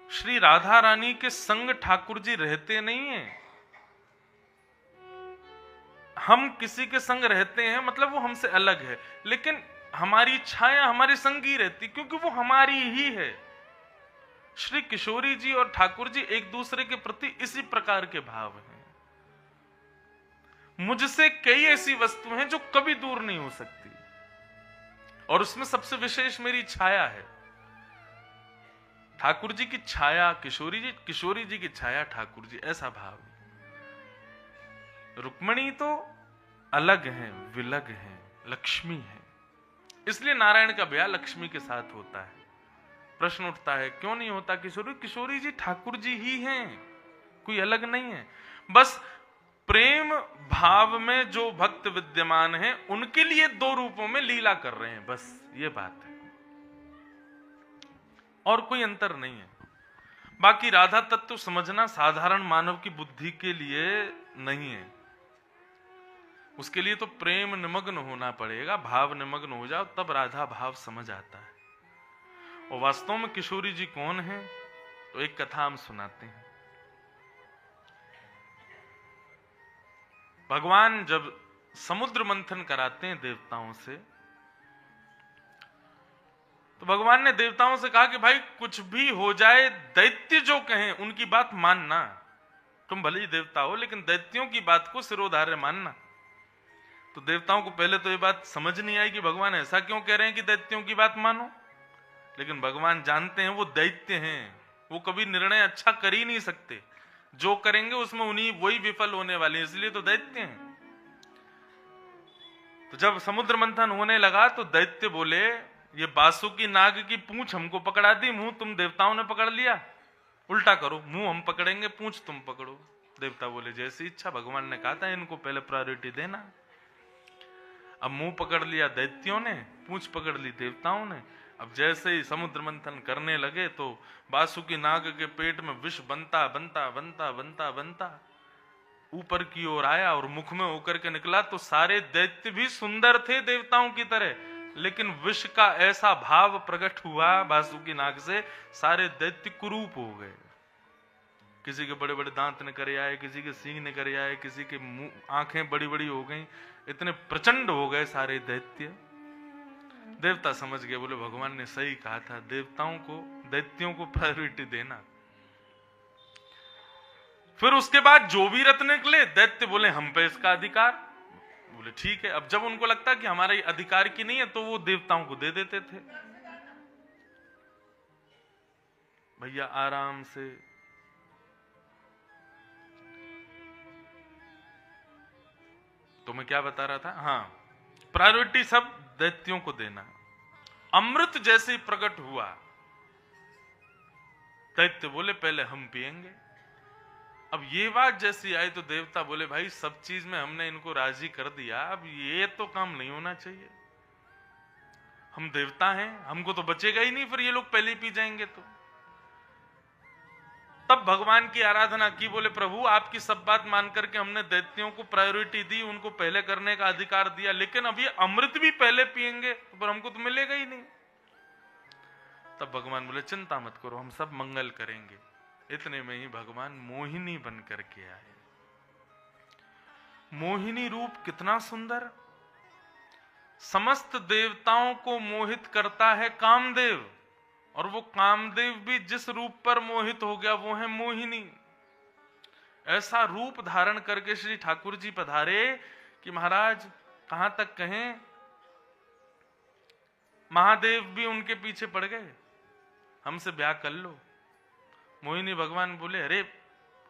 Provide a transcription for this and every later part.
श्री राधा रानी के संग ठाकुर जी रहते नहीं हैं। हम किसी के संग रहते हैं मतलब वो हमसे अलग है, लेकिन हमारी छाया हमारे संग ही रहती, क्योंकि वो हमारी ही है। श्री किशोरी जी और ठाकुर जी एक दूसरे के प्रति इसी प्रकार के भाव हैं। मुझसे कई ऐसी वस्तु हैं जो कभी दूर नहीं हो सकती, और उसमें सबसे विशेष मेरी छाया है। ठाकुर जी की छाया किशोरी जी, किशोरी जी की छाया ठाकुर जी, ऐसा भाव। रुक्मणी तो अलग है, विलग है, लक्ष्मी है, इसलिए नारायण का ब्याह लक्ष्मी के साथ होता है। प्रश्न उठता है क्यों नहीं होता किशोरी? किशोरी जी ठाकुर जी ही हैं, कोई अलग नहीं है। बस प्रेम भाव में जो भक्त विद्यमान हैं उनके लिए दो रूपों में लीला कर रहे हैं, बस ये बात है, और कोई अंतर नहीं है। बाकी राधा तत्व समझना साधारण मानव की बुद्धि के लिए नहीं है, उसके लिए तो प्रेम निमग्न होना पड़ेगा। भाव निमग्न हो जाओ तब राधा भाव समझ आता है। और वास्तव में किशोरी जी कौन है? तो एक कथा हम सुनाते हैं। भगवान जब समुद्र मंथन कराते हैं देवताओं से, तो भगवान ने देवताओं से कहा कि भाई कुछ भी हो जाए, दैत्य जो कहें उनकी बात मानना। तुम भले ही देवता हो लेकिन दैत्यों की बात को सिरोधार्य मानना। तो देवताओं को पहले तो ये बात समझ नहीं आई कि भगवान ऐसा क्यों कह रहे हैं कि दैत्यों की बात मानो, लेकिन भगवान जानते हैं वो दैत्य हैं, वो कभी निर्णय अच्छा कर ही नहीं सकते, जो करेंगे उसमें उन्हीं वही विफल होने वाले, इसलिए तो दैत्य हैं। तो जब समुद्र मंथन होने लगा तो दैत्य बोले ये बासुकी नाग की पूंछ हमको पकड़ा दी, मुंह तुम देवताओं ने पकड़ लिया, उल्टा करो, मुंह हम पकड़ेंगे पूंछ तुम पकड़ो। देवता बोले जैसी इच्छा, भगवान ने कहा था इनको पहले प्रायोरिटी देना। अब मुंह पकड़ लिया दैत्यों ने, पूंछ पकड़ ली देवताओं ने। अब जैसे ही समुद्र मंथन करने लगे तो बासुकी नाग के पेट में विष बनता बनता बनता बनता बनता ऊपर की ओर आया और मुख में होकर के निकला। तो सारे दैत्य भी सुंदर थे देवताओं की तरह, लेकिन विष का ऐसा भाव प्रकट हुआ बासुकी नाग से, सारे दैत्य कुरूप हो गए। किसी के बड़े बड़े दांत निकल आए, किसी के सींग निकल आए, किसी के मुंह आंखें बड़ी बड़ी हो गई, इतने प्रचंड हो गए सारे दैत्य। देवता समझ गए, बोले भगवान ने सही कहा था, देवताओं को दैत्यों को प्रायोरिटी देना। फिर उसके बाद जो भी रथ निकले दैत्य बोले हम पे इसका अधिकार। बोले ठीक है। अब जब उनको लगता कि हमारे अधिकार की नहीं है तो वो देवताओं को दे देते थे। भैया आराम से तो मैं क्या बता रहा था, हाँ, प्रायोरिटी सब दैत्यों को देना। अमृत जैसे ही प्रकट हुआ दैत्य बोले पहले हम पिएंगे। अब ये बात जैसी आई तो देवता बोले भाई सब चीज में हमने इनको राजी कर दिया, अब ये तो काम नहीं होना चाहिए, हम देवता हैं, हमको तो बचेगा ही नहीं, फिर ये लोग पहले ही पी जाएंगे। तो तब भगवान की आराधना की, बोले प्रभु आपकी सब बात मान करके हमने दैत्यों को प्रायोरिटी दी, उनको पहले करने का अधिकार दिया, लेकिन अब ये अमृत भी पहले पिएंगे तो पर हमको तो मिलेगा ही नहीं। तब भगवान बोले चिंता मत करो, हम सब मंगल करेंगे। इतने में ही भगवान मोहिनी बन करके आए। मोहिनी रूप कितना सुंदर, समस्त देवताओं को मोहित करता है कामदेव, और वो कामदेव भी जिस रूप पर मोहित हो गया वो है मोहिनी। ऐसा रूप धारण करके श्री ठाकुर जी पधारे कि महाराज कहां तक कहें, महादेव भी उनके पीछे पड़ गए, हमसे ब्याह कर लो। मोहिनी भगवान बोले अरे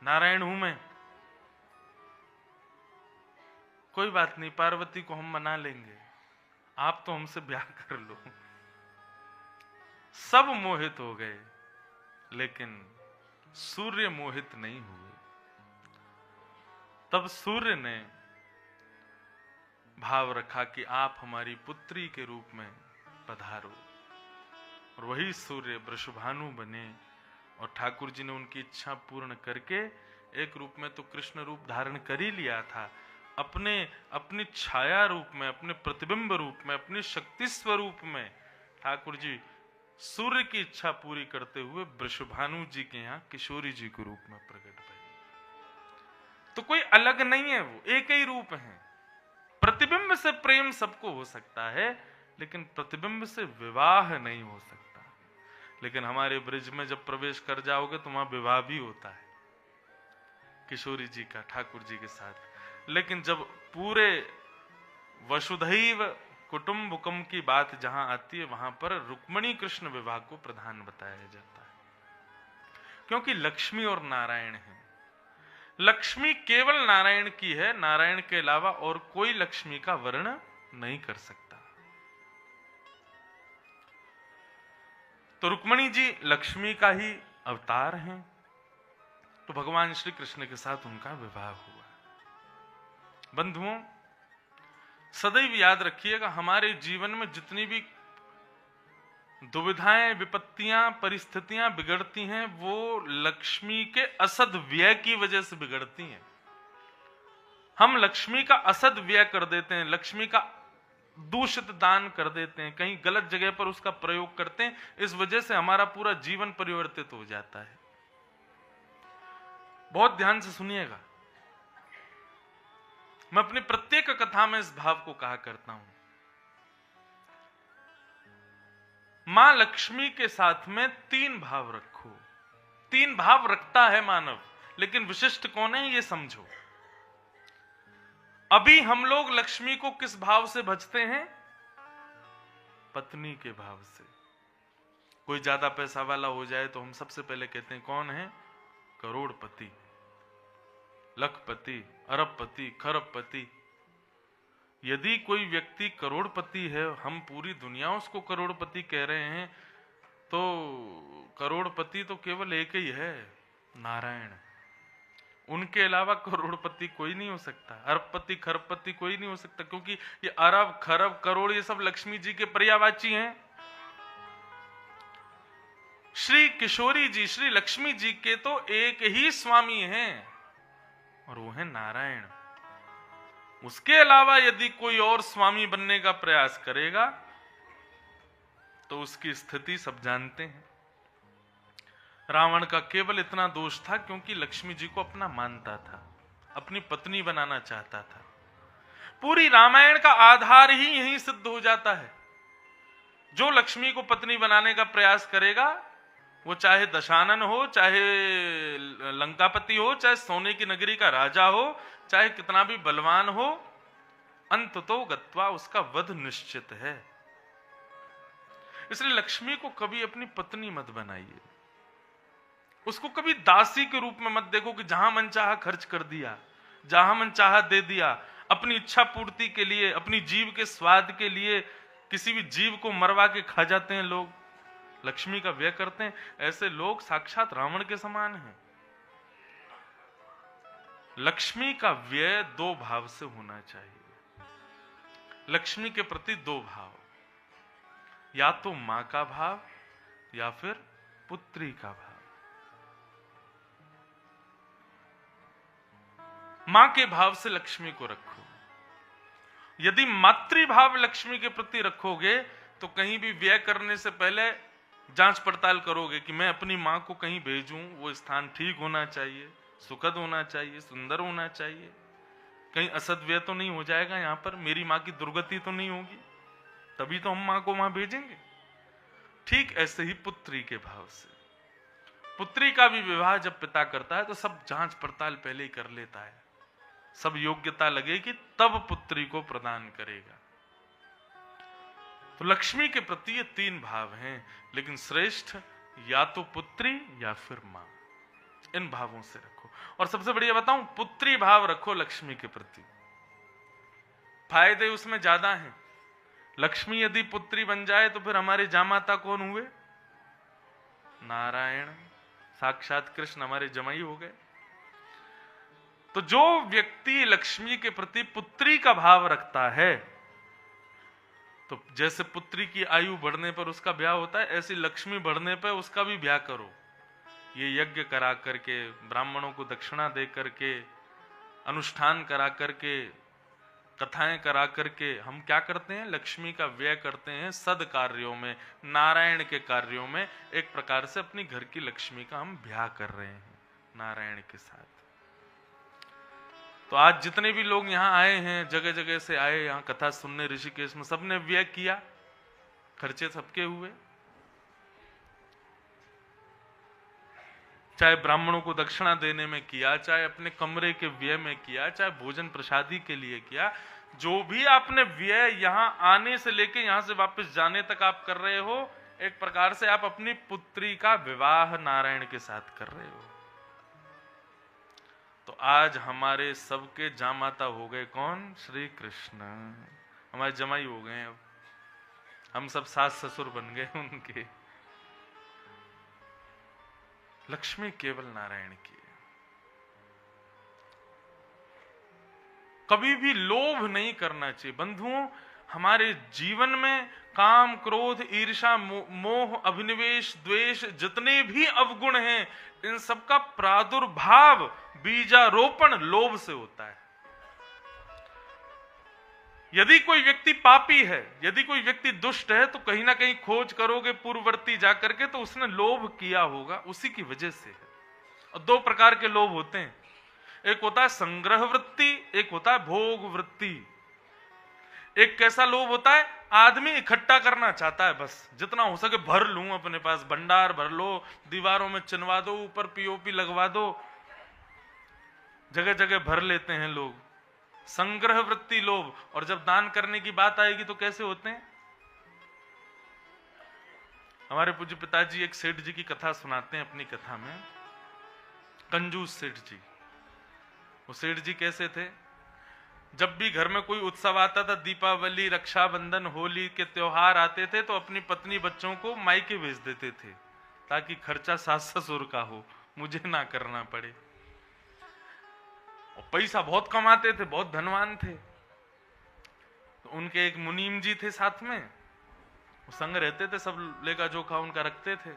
नारायण हूं मैं, कोई बात नहीं, पार्वती को हम मना लेंगे, आप तो हमसे ब्याह कर लो। सब मोहित हो गए लेकिन सूर्य मोहित नहीं हुए। तब सूर्य ने भाव रखा कि आप हमारी पुत्री के रूप में पधारो, और वही सूर्य वृषभानु बने, और ठाकुर जी ने उनकी इच्छा पूर्ण करके एक रूप में तो कृष्ण रूप धारण कर ही लिया था, अपनी छाया रूप में, अपने प्रतिबिंब रूप में, अपनी शक्ति स्वरूप में ठाकुर जी सूर्य की इच्छा पूरी करते हुए वृषभानु जी के यहाँ किशोरी जी के रूप में प्रकट भई। तो कोई अलग नहीं है, वो एक ही रूप है। प्रतिबिंब से प्रेम सबको हो सकता है, लेकिन प्रतिबिंब से विवाह नहीं हो सकता। लेकिन हमारे ब्रिज में जब प्रवेश कर जाओगे तो वहां विवाह भी होता है किशोरी जी का ठाकुर जी के साथ। लेकिन जब पूरे वसुधैव कुटुंबकम की बात जहां आती है, वहां पर रुक्मिणी कृष्ण विवाह को प्रधान बताया जाता है, क्योंकि लक्ष्मी और नारायण है। लक्ष्मी केवल नारायण की है, नारायण के अलावा और कोई लक्ष्मी का वर्ण नहीं कर सकता। तो रुक्मिणी जी लक्ष्मी का ही अवतार हैं। तो भगवान श्री कृष्ण के साथ उनका विवाह हुआ। बंधुओं, सदैव याद रखिएगा, हमारे जीवन में जितनी भी दुविधाएं, विपत्तियां, परिस्थितियां बिगड़ती हैं, वो लक्ष्मी के असद व्यय की वजह से बिगड़ती हैं। हम लक्ष्मी का असद व्यय कर देते हैं, लक्ष्मी का दूषित दान कर देते हैं, कहीं गलत जगह पर उसका प्रयोग करते हैं। इस वजह से हमारा पूरा जीवन परिवर्तित हो जाता है। बहुत ध्यान से सुनिएगा, मैं अपनी प्रत्येक कथा में इस भाव को कहा करता हूं। मां लक्ष्मी के साथ में 3 भाव रखो। 3 भाव रखता है मानव, लेकिन विशिष्ट कौन है ये समझो। अभी हम लोग लक्ष्मी को किस भाव से भजते हैं? पत्नी के भाव से। कोई ज्यादा पैसा वाला हो जाए तो हम सबसे पहले कहते हैं कौन है? करोड़पति, लखपति, अरबपति, खरबपति। यदि कोई व्यक्ति करोड़पति है, हम पूरी दुनिया उसको करोड़पति कह रहे हैं, तो करोड़पति तो केवल एक ही है, नारायण। उनके अलावा करोड़पति कोई नहीं हो सकता, अरबपति, खरबपति कोई नहीं हो सकता, क्योंकि ये अरब, खरब, करोड़ ये सब लक्ष्मी जी के पर्यायवाची हैं। श्री किशोरी जी, श्री लक्ष्मी जी के तो एक ही स्वामी हैं, और वो है नारायण। उसके अलावा यदि कोई और स्वामी बनने का प्रयास करेगा तो उसकी स्थिति सब जानते हैं। रावण का केवल इतना दोष था क्योंकि लक्ष्मी जी को अपना मानता था, अपनी पत्नी बनाना चाहता था। पूरी रामायण का आधार ही यही सिद्ध हो जाता है। जो लक्ष्मी को पत्नी बनाने का प्रयास करेगा, वो चाहे दशानन हो, चाहे लंकापति हो, चाहे सोने की नगरी का राजा हो, चाहे कितना भी बलवान हो, अंततो गत्वा उसका वध निश्चित है। इसलिए लक्ष्मी को कभी अपनी पत्नी मत बनाइए, उसको कभी दासी के रूप में मत देखो कि जहां मन चाहा खर्च कर दिया, जहां मन चाहा दे दिया। अपनी इच्छा पूर्ति के लिए, अपनी जीव के स्वाद के लिए किसी भी जीव को मरवा के खा जाते हैं लोग, लक्ष्मी का व्यय करते हैं। ऐसे लोग साक्षात रावण के समान हैं। लक्ष्मी का व्यय 2 भाव से होना चाहिए। लक्ष्मी के प्रति 2 भाव, या तो मां का भाव या फिर पुत्री का भाव। मां के भाव से लक्ष्मी को रखो। यदि मातृभाव लक्ष्मी के प्रति रखोगे तो कहीं भी व्यय करने से पहले जांच पड़ताल करोगे कि मैं अपनी मां को कहीं भेजूं, वो स्थान ठीक होना चाहिए, सुखद होना चाहिए, सुंदर होना चाहिए, कहीं असद्व्यय तो नहीं हो जाएगा, यहां पर मेरी मां की दुर्गति तो नहीं होगी, तभी तो हम मां को वहां भेजेंगे। ठीक ऐसे ही पुत्री के भाव से, पुत्री का भी विवाह जब पिता करता है तो सब जांच पड़ताल पहले ही कर लेता है, सब योग्यता लगेगी तब पुत्री को प्रदान करेगा। तो लक्ष्मी के प्रति ये 3 भाव हैं, लेकिन श्रेष्ठ या तो पुत्री या फिर मां। इन भावों से रखो। और सबसे बढ़िया बताऊं, पुत्री भाव रखो लक्ष्मी के प्रति, फायदे उसमें ज्यादा हैं। लक्ष्मी यदि पुत्री बन जाए तो फिर हमारे जामाता कौन हुए? नारायण, साक्षात कृष्ण हमारे जमाई हो गए। तो जो व्यक्ति लक्ष्मी के प्रति पुत्री का भाव रखता है, तो जैसे पुत्री की आयु बढ़ने पर उसका ब्याह होता है, ऐसी लक्ष्मी बढ़ने पर उसका भी ब्याह करो। ये यज्ञ करा करके, ब्राह्मणों को दक्षिणा दे करके, अनुष्ठान करा करके, कथाएं करा करके हम क्या करते हैं, लक्ष्मी का व्यय करते हैं सद कार्यों में, नारायण के कार्यों में। एक प्रकार से अपनी घर की लक्ष्मी का हम ब्याह कर रहे हैं नारायण के साथ। तो आज जितने भी लोग यहाँ आए हैं, जगह जगह से आए यहाँ कथा सुनने ऋषिकेश में, सबने व्यय किया, खर्चे सबके हुए। चाहे ब्राह्मणों को दक्षिणा देने में किया, चाहे अपने कमरे के व्यय में किया, चाहे भोजन प्रसादी के लिए किया, जो भी आपने व्यय यहाँ आने से लेके यहाँ से वापस जाने तक आप कर रहे हो, एक प्रकार से आप अपनी पुत्री का विवाह नारायण के साथ कर रहे हो। तो आज हमारे सबके जामाता हो गए कौन? श्री कृष्ण। हमारे जमाई हो गए, अब हम सब सास ससुर बन गए उनके। लक्ष्मी केवल नारायण की है। कभी भी लोभ नहीं करना चाहिए बंधुओं। हमारे जीवन में काम, क्रोध, ईर्ष्या, मोह, अभिनिवेश, द्वेष, जितने भी अवगुण हैं, इन सबका प्रादुर्भाव, बीजारोपण लोभ से होता है। यदि कोई व्यक्ति पापी है, यदि कोई व्यक्ति दुष्ट है, तो कहीं ना कहीं खोज करोगे पूर्ववर्ती जाकर के, तो उसने लोभ किया होगा, उसी की वजह से है। और दो प्रकार के लोभ होते हैं, एक होता है संग्रह वृत्ति, एक होता है भोग वृत्ति। एक कैसा लोभ होता है, आदमी इकट्ठा करना चाहता है, बस जितना हो सके भर लूं, अपने पास भंडार भर लो, दीवारों में चिनवा दो, ऊपर पीओपी लगवा दो, जगह जगह भर लेते हैं लोग। संग्रह वृत्ति लोभ। और जब दान करने की बात आएगी तो कैसे होते हैं? हमारे पूज्य पिताजी एक सेठ जी की कथा सुनाते हैं अपनी कथा में, कंजूस सेठ जी। वो सेठ जी कैसे थे, जब भी घर में कोई उत्सव आता था, दीपावली, रक्षाबंधन, होली के त्योहार आते थे, तो अपनी पत्नी बच्चों को मायके भेज देते थे, ताकि खर्चा सास ससुर का हो, मुझे ना करना पड़े। और पैसा बहुत कमाते थे, बहुत धनवान थे। तो उनके एक मुनीम जी थे साथ में, वो संग रहते थे, सब लेखा जोखा उनका रखते थे।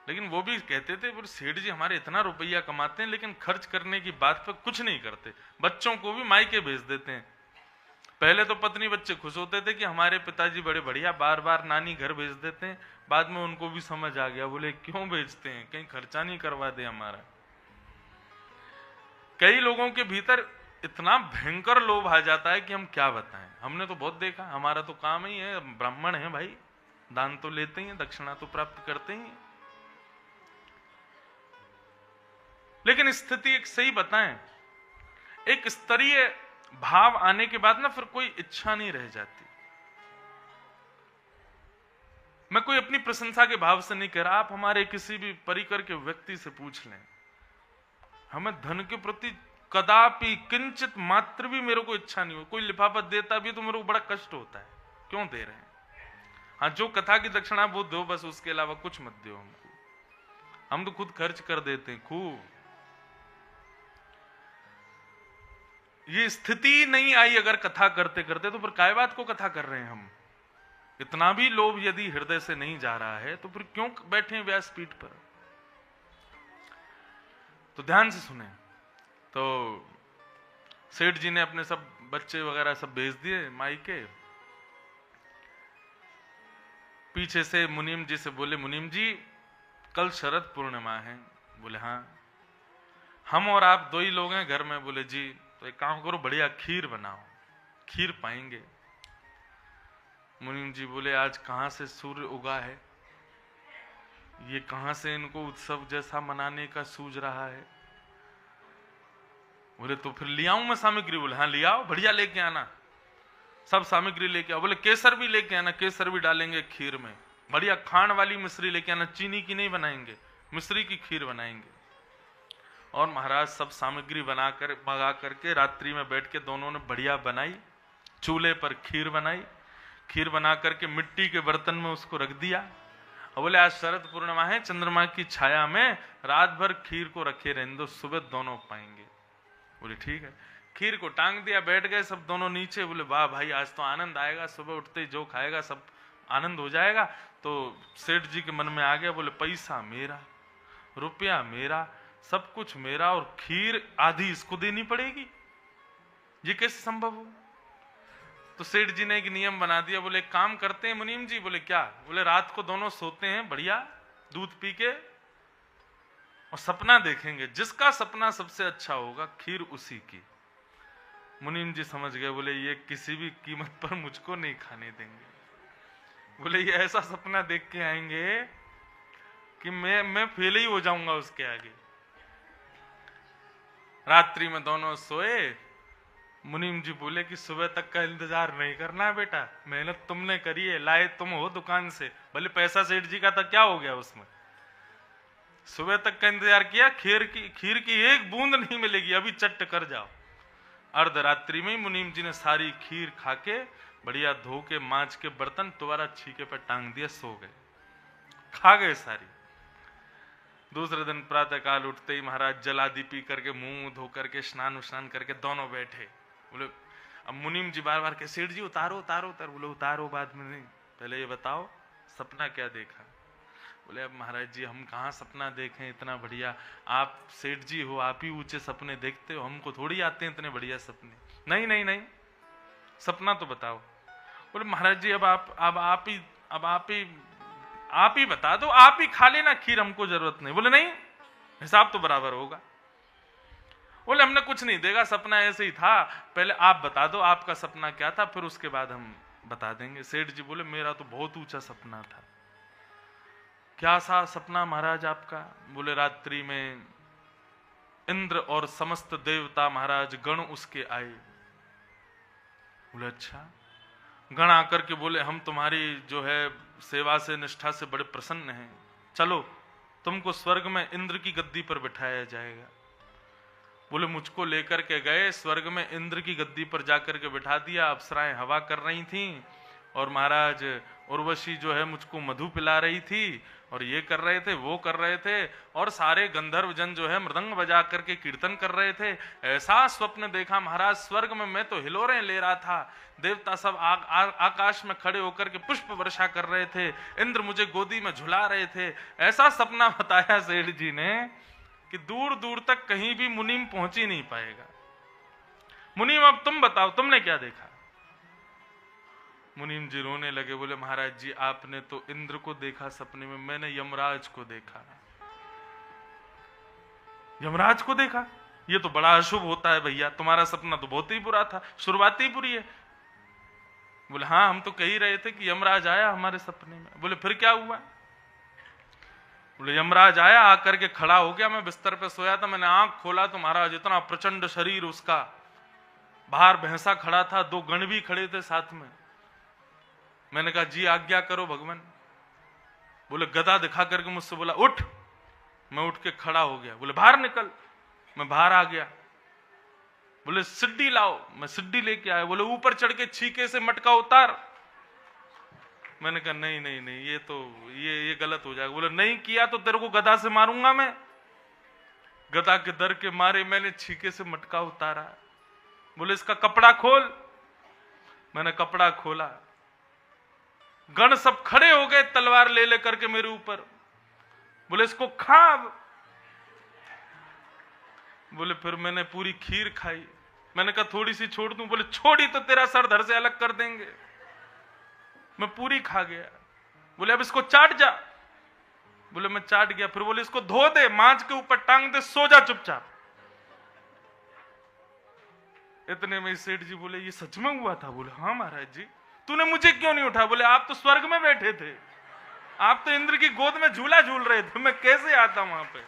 लेकिन वो भी कहते थे, पर सेठ जी हमारे इतना रुपया कमाते हैं, लेकिन खर्च करने की बात पर कुछ नहीं करते, बच्चों को भी मायके भेज देते हैं। पहले तो पत्नी बच्चे खुश होते थे कि हमारे पिताजी बड़े बढ़िया, बार बार नानी घर भेज देते हैं। बाद में उनको भी समझ आ गया, बोले क्यों भेजते हैं, कहीं खर्चा नहीं करवा दे हमारा। कई लोगों के भीतर इतना भयंकर लोभ आ जाता है कि हम क्या बताएं। हमने तो बहुत देखा, हमारा तो काम ही है, ब्राह्मण है भाई, दान तो लेते ही हैं, दक्षिणा तो प्राप्त करते ही हैं। लेकिन स्थिति एक सही बताएं, एक स्तरीय भाव आने के बाद ना फिर कोई इच्छा नहीं रह जाती। मैं कोई अपनी प्रशंसा के भाव से नहीं कह रहा, आप हमारे किसी भी परिकर के व्यक्ति से पूछ लें, हमें धन के प्रति कदापि किंचित मात्र भी मेरे को इच्छा नहीं हो। कोई लिफाफा देता भी तो मेरे को बड़ा कष्ट होता है, क्यों दे रहे हैं? हाँ, जो कथा की दक्षिणा वो दो, बस उसके अलावा कुछ मत दो हमको, हम तो खुद खर्च कर देते हैं खूब। ये स्थिति नहीं आई अगर कथा करते करते, तो फिर काय बात को कथा कर रहे हैं हम? इतना भी लोभ यदि हृदय से नहीं जा रहा है, तो फिर क्यों बैठे हैं व्यासपीठ पर? तो ध्यान से सुने। तो सेठ जी ने अपने सब बच्चे वगैरह सब भेज दिए मायके। पीछे से मुनीम जी से बोले, मुनीम जी कल शरद पूर्णिमा है। बोले हाँ। हम और आप दो ही लोग हैं घर में। बोले जी, तो एक काम करो, बढ़िया खीर बनाओ, खीर पाएंगे। मुनीम जी बोले, आज कहां से सूर्य उगा है, ये कहां से इनको उत्सव जैसा मनाने का सूझ रहा है? बोले तो फिर ले आऊं मैं सामग्री? बोले हाँ ले आओ, बढ़िया लेके आना, सब सामग्री लेके आओ। बोले केसर भी लेके आना, केसर भी डालेंगे खीर में, बढ़िया खांड वाली मिश्री लेके आना, चीनी की नहीं बनाएंगे, मिश्री की खीर बनाएंगे। और महाराज सब सामग्री बनाकर मंगा करके रात्रि में बैठ के दोनों ने बढ़िया बनाई, चूल्हे पर खीर बनाई। खीर बना करके मिट्टी के बर्तन में उसको रख दिया। और बोले आज शरद पूर्णिमा है, चंद्रमा की छाया में रात भर खीर को रखे रहने दो, सुबह दोनों पाएंगे। बोले ठीक है। खीर को टांग दिया, बैठ गए सब दोनों नीचे। बोले वाह भाई, आज तो आनंद आएगा, सुबह उठते ही जो खाएगा सब आनंद हो जाएगा। तो सेठ जी के मन में आ गया, बोले पैसा मेरा, रुपया मेरा, सब कुछ मेरा, और खीर आधी इसको देनी पड़ेगी, ये कैसे संभव हो? तो सेठ जी ने एक नियम बना दिया, बोले एक काम करते हैं मुनीम जी। बोले क्या? बोले रात को दोनों सोते हैं बढ़िया दूध पी के और सपना देखेंगे, जिसका सपना सबसे अच्छा होगा खीर उसी की। मुनीम जी समझ गए, बोले ये किसी भी कीमत पर मुझको नहीं खाने देंगे। बोले ये ऐसा सपना देख के आएंगे कि मैं फेल ही हो जाऊंगा उसके आगे। रात्रि में दोनों सोए। मुनीम जी बोले कि सुबह तक का इंतजार नहीं करना है बेटा, मेहनत तुमने करी है, लाए तुम हो दुकान से, भले पैसा सेठ जी का था, क्या हो गया उसमें? सुबह तक का इंतजार किया, खीर की एक बूंद नहीं मिलेगी, अभी चट्ट कर जाओ। अर्धरात्रि में मुनीम जी ने सारी खीर खाके बढ़िया धो के मांज के बर्तन दोबारा छीके पर टांग दिया, सो गए, खा गए सारी। दूसरे दिन प्रातः काल उठते ही महाराज जलादि पी करके मुंह धो करके स्नान उस्नान करके दोनों बैठे। बोले अब मुनीम जी बार बार के सेठ जी उतारो उतारो उतारो। बोले उतारो बाद में नहीं, पहले ये बताओ सपना क्या देखा? बोले अब महाराज जी हम कहाँ सपना देखें इतना बढ़िया, आप सेठ जी हो, आप ही ऊंचे सपने देखते हो, हमको थोड़ी आते हैं इतने बढ़िया सपने। नहीं नहीं नहीं, सपना तो बताओ। बोले महाराज जी अब आप ही बता दो, आप ही खा लेना खीर, हमको जरूरत नहीं। बोले नहीं, हिसाब तो बराबर होगा। बोले हमने कुछ नहीं देखा, सपना ऐसे ही था, पहले आप बता दो आपका सपना क्या था, फिर उसके बाद हम बता देंगे। सेठ जी बोले मेरा तो बहुत ऊंचा सपना था। क्या सा सपना महाराज आपका? बोले रात्रि में इंद्र और समस्त देवता महाराज गण उसके आए। बोले अच्छा। गण आकर के बोले हम तुम्हारी जो है सेवा से निष्ठा से बड़े प्रसन्न हैं, चलो तुमको स्वर्ग में इंद्र की गद्दी पर बिठाया जाएगा। बोले मुझको लेकर के गए, स्वर्ग में इंद्र की गद्दी पर जाकर के बिठा दिया। अप्सराएं हवा कर रही थीं और महाराज उर्वशी जो है मुझको मधु पिला रही थी, और ये कर रहे थे वो कर रहे थे, और सारे गंधर्व जन जो है मृदंग बजा करके कीर्तन कर रहे थे। ऐसा स्वप्न देखा महाराज, स्वर्ग में मैं तो हिलोरें ले रहा था, देवता सब आकाश में खड़े होकर के पुष्प वर्षा कर रहे थे, इंद्र मुझे गोदी में झुला रहे थे। ऐसा सपना बताया सेठ जी ने कि दूर दूर तक कहीं भी मुनीम पहुंच ही नहीं पाएगा। मुनीम अब तुम बताओ तुमने क्या देखा? मुनीम जी रोने लगे। बोले महाराज जी आपने तो इंद्र को देखा सपने में, मैंने यमराज को देखा। यमराज को देखा? ये तो बड़ा अशुभ होता है भैया, तुम्हारा सपना तो बहुत ही बुरा था, शुरुआत ही बुरी है। बोले हाँ हम तो कह ही रहे थे कि यमराज आया हमारे सपने में। बोले फिर क्या हुआ? बोले यमराज आया, आकर के खड़ा हो गया, मैं बिस्तर पे सोया था, मैंने आंख खोला तो महाराज इतना प्रचंड शरीर उसका, बाहर भैंसा खड़ा था, दो गण भी खड़े थे साथ में। मैंने कहा जी आज्ञा करो भगवान। बोले गदा दिखा करके मुझसे बोला उठ। मैं उठ के खड़ा हो गया। बोले बाहर निकल। मैं बाहर आ गया। बोले सिड्डी लाओ। मैं सिड्डी लेके आया। बोले ऊपर चढ़ के छीके से मटका उतार। मैंने कहा नहीं नहीं नहीं, ये तो ये गलत हो जाएगा। बोले नहीं किया तो तेरे को गदा से मारूंगा मैं। गदा के दर के मारे मैंने छीके से मटका उतारा। बोले इसका कपड़ा खोल। मैंने कपड़ा खोला। गण सब खड़े हो गए तलवार ले लेकर के मेरे ऊपर। बोले इसको खा। बोले फिर मैंने पूरी खीर खाई। मैंने कहा थोड़ी सी छोड़ दूं। बोले छोड़ी तो तेरा सर धड़ से अलग कर देंगे। मैं पूरी खा गया। बोले अब इसको चाट जा। बोले मैं चाट गया। फिर बोले इसको धो दे, मांझ के ऊपर टांग दे, सो जा चुपचाप। इतने में सेठ जी बोले ये सच में हुआ था? बोले हाँ महाराज जी। तूने मुझे क्यों नहीं उठा? बोले आप तो स्वर्ग में बैठे थे, आप तो इंद्र की गोद में झूला झूल रहे थे, मैं कैसे आता वहां पे?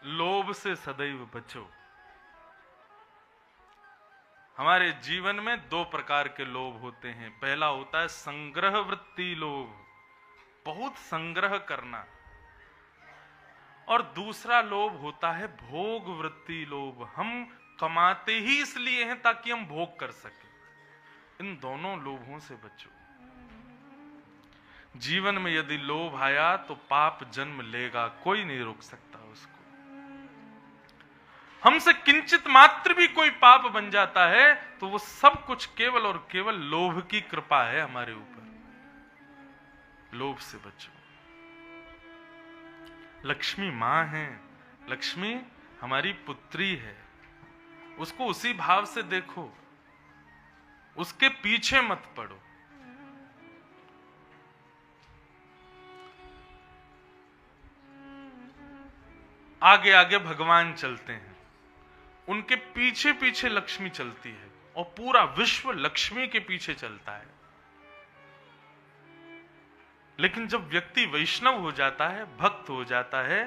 लोभ से सदैव बचो। हमारे जीवन में दो प्रकार के लोभ होते हैं। पहला होता है संग्रह वृत्ति लोभ, बहुत संग्रह करना, और दूसरा लोभ होता है भोग वृत्ति लोभ। हम कमाते ही इसलिए हैं ताकि हम भोग कर सके। इन दोनों लोभों से बचो। जीवन में यदि लोभ आया तो पाप जन्म लेगा, कोई नहीं रोक सकता उसको। हमसे किंचित मात्र भी कोई पाप बन जाता है तो वो सब कुछ केवल और केवल लोभ की कृपा है हमारे ऊपर। लोभ से बचो। लक्ष्मी मां है, लक्ष्मी हमारी पुत्री है, उसको उसी भाव से देखो, उसके पीछे मत पड़ो। आगे आगे भगवान चलते हैं, उनके पीछे पीछे लक्ष्मी चलती है, और पूरा विश्व लक्ष्मी के पीछे चलता है। लेकिन जब व्यक्ति वैष्णव हो जाता है, भक्त हो जाता है,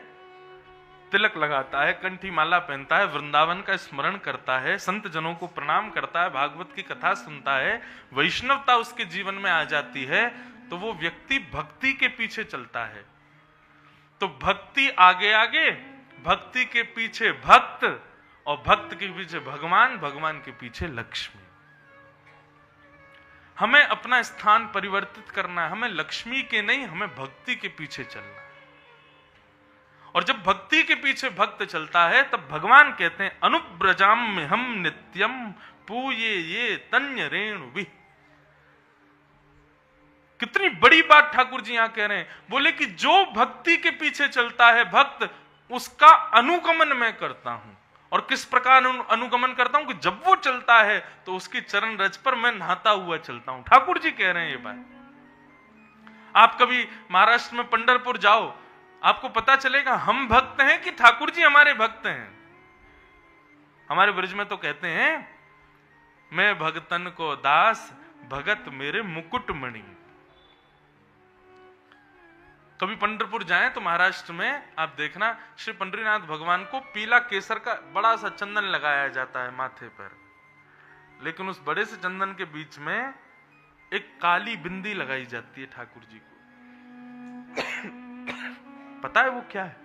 तिलक लगाता है, कंठी माला पहनता है, वृंदावन का स्मरण करता है, संत जनों को प्रणाम करता है, भागवत की कथा सुनता है, वैष्णवता उसके जीवन में आ जाती है, तो वो व्यक्ति भक्ति के पीछे चलता है। तो भक्ति आगे आगे, भक्ति के पीछे भक्त, और भक्त के पीछे भगवान, भगवान के पीछे लक्ष्मी। हमें अपना स्थान परिवर्तित करना है, हमें लक्ष्मी के नहीं, हमें भक्ति के पीछे चलना है। और जब भक्ति के पीछे भक्त चलता है, तब भगवान कहते हैं अनुब्रजाम में हम नित्यम पूये ये तन्य रेणु भी। कितनी बड़ी बात ठाकुर जी यहां कह रहे हैं। बोले कि जो भक्ति के पीछे चलता है भक्त, उसका अनुगमन मैं करता हूं। और किस प्रकार अनुगमन करता हूं कि जब वो चलता है तो उसकी चरण रज पर मैं नहाता हुआ चलता हूं। ठाकुर जी कह रहे हैं ये बात। आप कभी महाराष्ट्र में पंढरपुर जाओ, आपको पता चलेगा हम भक्त हैं कि ठाकुर जी हमारे भक्त हैं। हमारे ब्रज में तो कहते हैं मैं भगतन को दास, भगत मेरे मुकुट मणि। कभी पंढरपुर जाएं तो महाराष्ट्र में आप देखना, श्री पंढरीनाथ भगवान को पीला केसर का बड़ा सा चंदन लगाया जाता है माथे पर, लेकिन उस बड़े से चंदन के बीच में एक काली बिंदी लगाई जाती है ठाकुर जी को। पता है वो क्या है?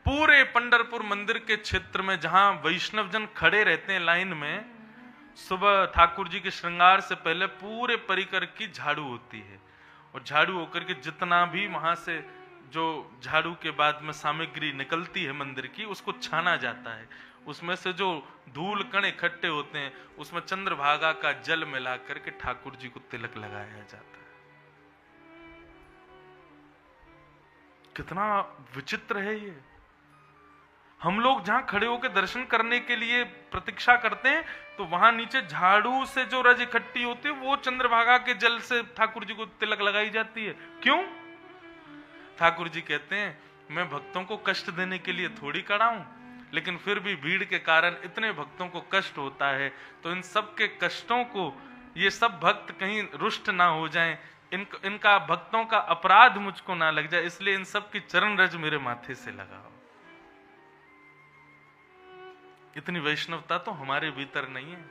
पूरे पंढरपुर मंदिर के क्षेत्र में जहां वैष्णवजन खड़े रहते हैं लाइन में, सुबह ठाकुर जी के श्रृंगार से पहले पूरे परिकर की झाड़ू होती है, और झाड़ू होकर के जितना भी वहां से जो झाड़ू के बाद में सामग्री निकलती है मंदिर की, उसको छाना जाता है। उसमें से जो धूल कण इकट्ठे होते हैं, उसमें चंद्रभागा का जल मिला करके ठाकुर जी को तिलक लगाया जाता है। कितना विचित्र है ये। हम लोग जहां खड़े होकर दर्शन करने के लिए प्रतीक्षा करते हैं, तो वहां नीचे झाड़ू से जो रज इकट्ठी होती है, वो चंद्रभागा के जल से ठाकुर जी को तिलक लगाई जाती है। क्यों? ठाकुर जी कहते हैं मैं भक्तों को कष्ट देने के लिए थोड़ी खड़ा हूं, लेकिन फिर भी भीड़ के कारण इतने भक्तों को कष्ट होता है, तो इन सब के कष्टों को ये सब भक्त कहीं रुष्ट ना हो जाएं, इनका भक्तों का अपराध मुझको ना लग जाए, इसलिए इन सब की चरण रज मेरे माथे से लगाओ। इतनी वैष्णवता तो हमारे भीतर नहीं है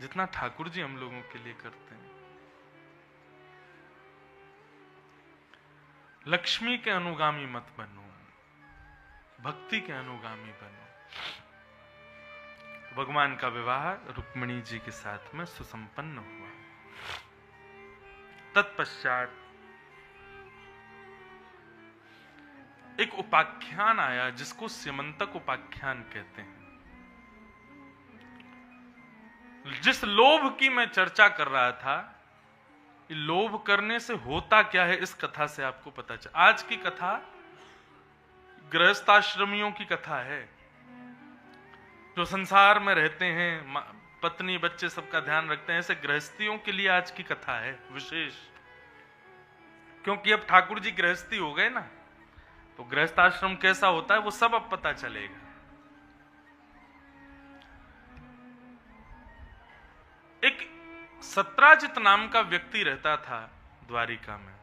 जितना ठाकुर जी हम लोगों के लिए करते हैं। लक्ष्मी के अनुगामी मत बनो, भक्ति के अनुगामी बनो। भगवान का विवाह रुक्मिणी जी के साथ में सुसंपन्न हुआ। तत्पश्चात एक उपाख्यान आया जिसको स्यमंतक उपाख्यान कहते हैं। जिस लोभ की मैं चर्चा कर रहा था, लोभ करने से होता क्या है, इस कथा से आपको पता चला। आज की कथा गृहस्थाश्रमियों की कथा है, जो संसार में रहते हैं, पत्नी बच्चे सबका ध्यान रखते हैं। ऐसे गृहस्थियों के लिए आज की कथा है विशेष, क्योंकि अब ठाकुर जी गृहस्थी हो गए ना, तो गृहस्थाश्रम कैसा होता है वो सब अब पता चलेगा। एक सत्राजित नाम का व्यक्ति रहता था द्वारिका में।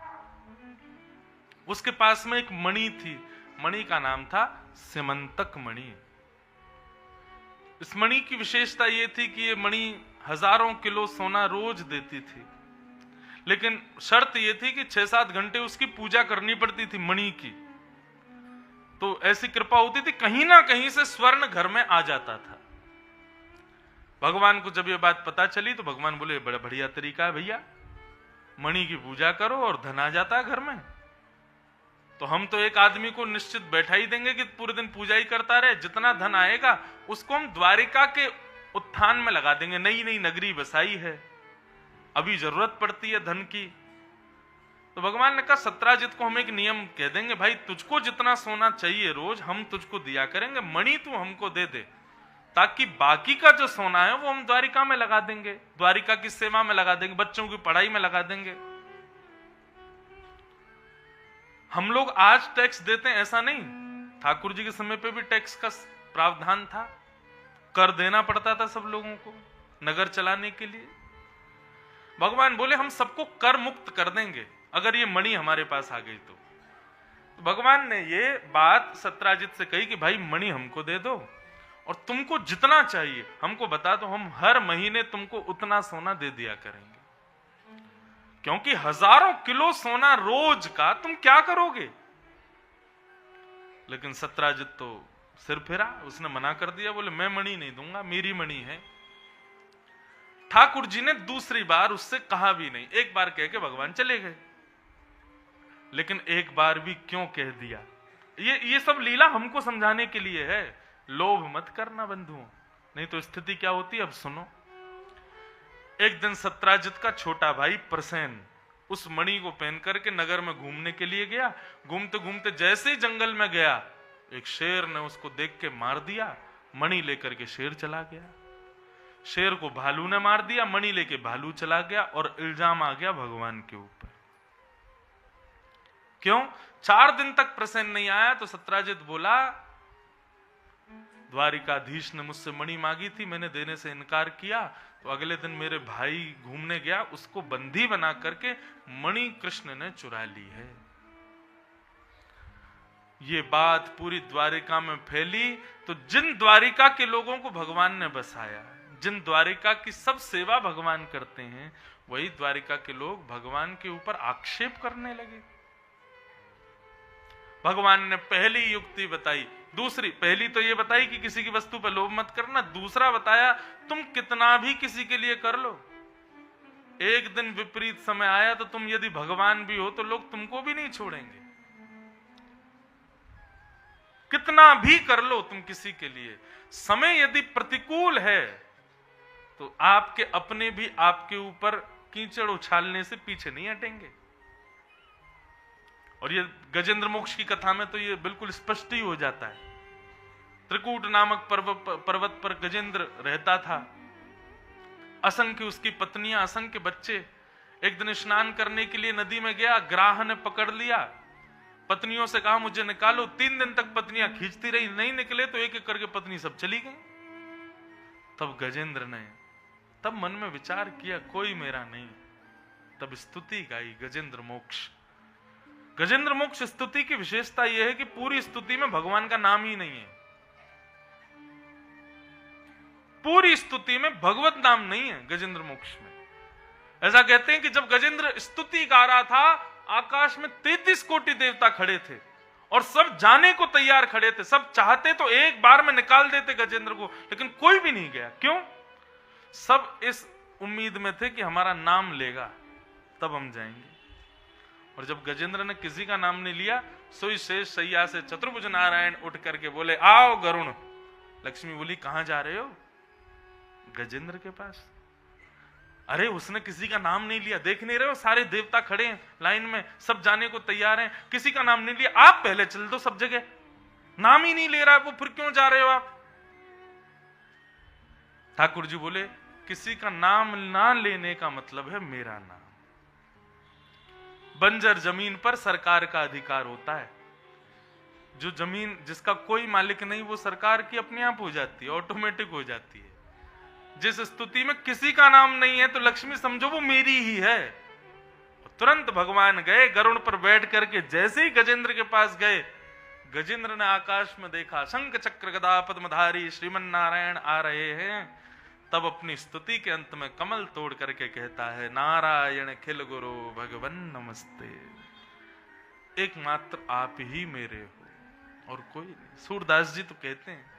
उसके पास में एक मणि थी, मणि का नाम था स्यमंतक मणि। इस मणि की विशेषता यह थी कि ये मणि हजारों किलो सोना रोज देती थी, लेकिन शर्त यह थी कि 6-7 घंटे उसकी पूजा करनी पड़ती थी मणि की। तो ऐसी कृपा होती थी कहीं ना कहीं से स्वर्ण घर में आ जाता था। भगवान को जब ये बात पता चली तो भगवान बोले बड़ा बढ़िया तरीका है भैया, मणि की पूजा करो और धन आ जाता है घर में। तो हम तो एक आदमी को निश्चित बैठा ही देंगे कि पूरे दिन पूजा ही करता रहे, जितना धन आएगा उसको हम द्वारिका के उत्थान में लगा देंगे। नई नई नगरी बसाई है, अभी जरूरत पड़ती है धन की, तो भगवान ने कहा सत्राजित को हम एक नियम कह देंगे, भाई तुझको जितना सोना चाहिए रोज हम तुझको दिया करेंगे, मणि तू हमको दे दे, ताकि बाकी का जो सोना है वो हम द्वारिका में लगा देंगे, द्वारिका की सेवा में लगा देंगे, बच्चों की पढ़ाई में लगा देंगे। हम लोग आज टैक्स देते हैं ऐसा नहीं, ठाकुर जी के समय पे भी टैक्स का प्रावधान था, कर देना पड़ता था सब लोगों को नगर चलाने के लिए। भगवान बोले हम सबको कर मुक्त कर देंगे अगर ये मणि हमारे पास आ गई तो। भगवान ने ये बात सत्राजित से कही कि भाई मणि हमको दे दो और तुमको जितना चाहिए हमको बता दो, हम हर महीने तुमको उतना सोना दे दिया करेंगे, क्योंकि हजारों किलो सोना रोज का तुम क्या करोगे। लेकिन सत्राजित तो सिर फिरा, उसने मना कर दिया, बोले मैं मणि नहीं दूंगा, मेरी मणि है। ठाकुर जी ने दूसरी बार उससे कहा भी नहीं, एक बार कह के भगवान चले गए। लेकिन एक बार भी क्यों कह दिया, ये सब लीला हमको समझाने के लिए है। लोभ मत करना बंधुओं, नहीं तो स्थिति क्या होती है अब सुनो। एक दिन सत्राजित का छोटा भाई प्रसेन उस मणि को पहन करके नगर में घूमने के लिए गया। घूमते घूमते जैसे ही जंगल में गया, एक शेर ने उसको देख के मार दिया। मणि लेकर के शेर चला गया, शेर को भालू ने मार दिया, मणि लेके भालू चला गया और इल्जाम आ गया भगवान के ऊपर। क्यों? 4 दिन तक प्रसन्न नहीं आया तो सत्राजित बोला द्वारिकाधीश ने मुझसे मणि मांगी थी, मैंने देने से इनकार किया, तो अगले दिन मेरे भाई घूमने गया, उसको बंदी बना करके मणि कृष्ण ने चुरा ली है। ये बात पूरी द्वारिका में फैली तो जिन द्वारिका के लोगों को भगवान ने बसाया, जिन द्वारिका की सब सेवा भगवान करते हैं, वही द्वारिका के लोग भगवान के ऊपर आक्षेप करने लगे। भगवान ने पहली युक्ति बताई, दूसरी, पहली तो ये बताई कि किसी की वस्तु पर लोभ मत करना, दूसरा बताया तुम कितना भी किसी के लिए कर लो, एक दिन विपरीत समय आया तो तुम यदि भगवान भी हो तो लोग तुमको भी नहीं छोड़ेंगे। कितना भी कर लो तुम किसी के लिए, समय यदि प्रतिकूल है तो आपके अपने भी आपके ऊपर कीचड़ उछालने से पीछे नहीं हटेंगे। और ये गजेंद्र मोक्ष की कथा में तो ये बिल्कुल स्पष्ट ही हो जाता है। त्रिकूट नामक पर्वत पर गजेंद्र रहता था, असंख्य उसकी पत्नियां, असंख्य बच्चे। एक दिन स्नान करने के लिए नदी में गया, ग्राह ने पकड़ लिया, पत्नियों से कहा मुझे निकालो। 3 दिन तक पत्नियां खींचती रही, नहीं निकले तो एक एक करके पत्नी सब चली गई। तब गजेंद्र ने तब मन में विचार किया कोई मेरा नहीं, तब स्तुति गाई गजेंद्र मोक्ष। गजेंद्र मोक्ष स्तुति की विशेषता यह है कि पूरी स्तुति में भगवान का नाम ही नहीं है, पूरी स्तुति में भगवत नाम नहीं है गजेंद्र मोक्ष में। ऐसा कहते हैं कि जब गजेंद्र स्तुति गा रहा था, आकाश में 33 कोटि देवता खड़े थे और सब जाने को तैयार खड़े थे, सब चाहते तो एक बार में निकाल देते गजेंद्र को, लेकिन कोई भी नहीं गया। क्यों? सब इस उम्मीद में थे कि हमारा नाम लेगा तब हम जाएंगे। और जब गजेंद्र ने किसी का नाम नहीं लिया, सोई शेष सैया से चतुर्भुज नारायण उठ करके बोले आओ गरुण। लक्ष्मी बोली कहां जा रहे हो? गजेंद्र के पास। अरे उसने किसी का नाम नहीं लिया, देख नहीं रहे हो सारे देवता खड़े हैं लाइन में, सब जाने को तैयार हैं, किसी का नाम नहीं लिया, आप पहले चल दो सब जगह। नाम ही नहीं ले रहा है वो, फिर क्यों जा रहे हो आप? ठाकुर जी बोले किसी का नाम ना लेने का मतलब है मेरा नाम। बंजर जमीन पर सरकार का अधिकार होता है, जो जमीन जिसका कोई मालिक नहीं वो सरकार की अपने आप हो जाती है, ऑटोमेटिक हो जाती है। जिस स्तुति में किसी का नाम नहीं है तो लक्ष्मी समझो वो मेरी ही है। तुरंत भगवान गए गरुड़ पर बैठ करके, जैसे ही गजेंद्र के पास गए, गजेंद्र ने आकाश में देखा शंख चक्र गदा पद्मधारी श्रीमन नारायण आ रहे हैं। तब अपनी स्तुति के अंत में कमल तोड़ करके कहता है नारायण खिल गुरु भगवन नमस्ते। एकमात्र आप ही मेरे हो और कोई नहीं। सूरदास जी तो कहते हैं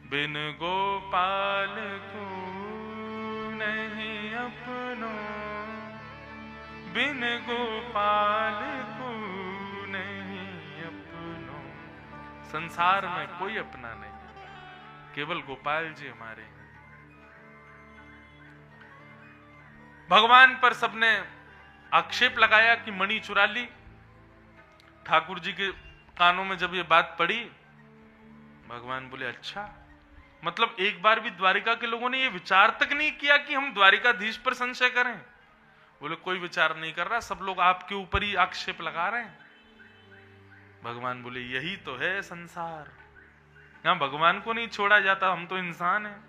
बिन गोपाल को नहीं अपनो, बिन गोपाल को नहीं अपनो। संसार में कोई अपना नहीं, केवल गोपाल जी हमारे हैं। भगवान पर सबने आक्षेप लगाया कि मणि चुरा ली। ठाकुर जी के कानों में जब ये बात पड़ी, भगवान बोले अच्छा, मतलब एक बार भी द्वारिका के लोगों ने ये विचार तक नहीं किया कि हम द्वारिकाधीश पर संशय करें। बोले कोई विचार नहीं कर रहा, सब लोग आपके ऊपर ही आक्षेप लगा रहे हैं। भगवान बोले यही तो है संसार, यहां भगवान को नहीं छोड़ा जाता, हम तो इंसान हैं।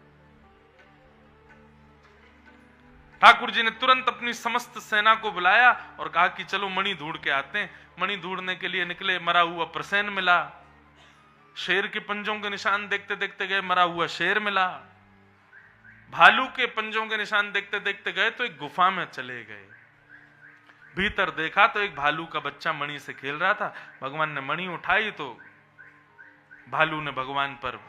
ठाकुर जी ने तुरंत अपनी समस्त सेना को बुलाया और कहा कि चलो मणि ढूंढ के आते हैं। मणि ढूंढने के लिए निकले, मरा हुआ प्रसेन मिला, शेर के पंजों के निशान देखते देखते गए, मरा हुआ शेर मिला, भालू के पंजों के निशान देखते देखते गए तो एक गुफा में चले गए। भीतर देखा तो एक भालू का बच्चा मणि से खेल रहा था। भगवान ने मणि उठाई तो भालू ने भगवान पर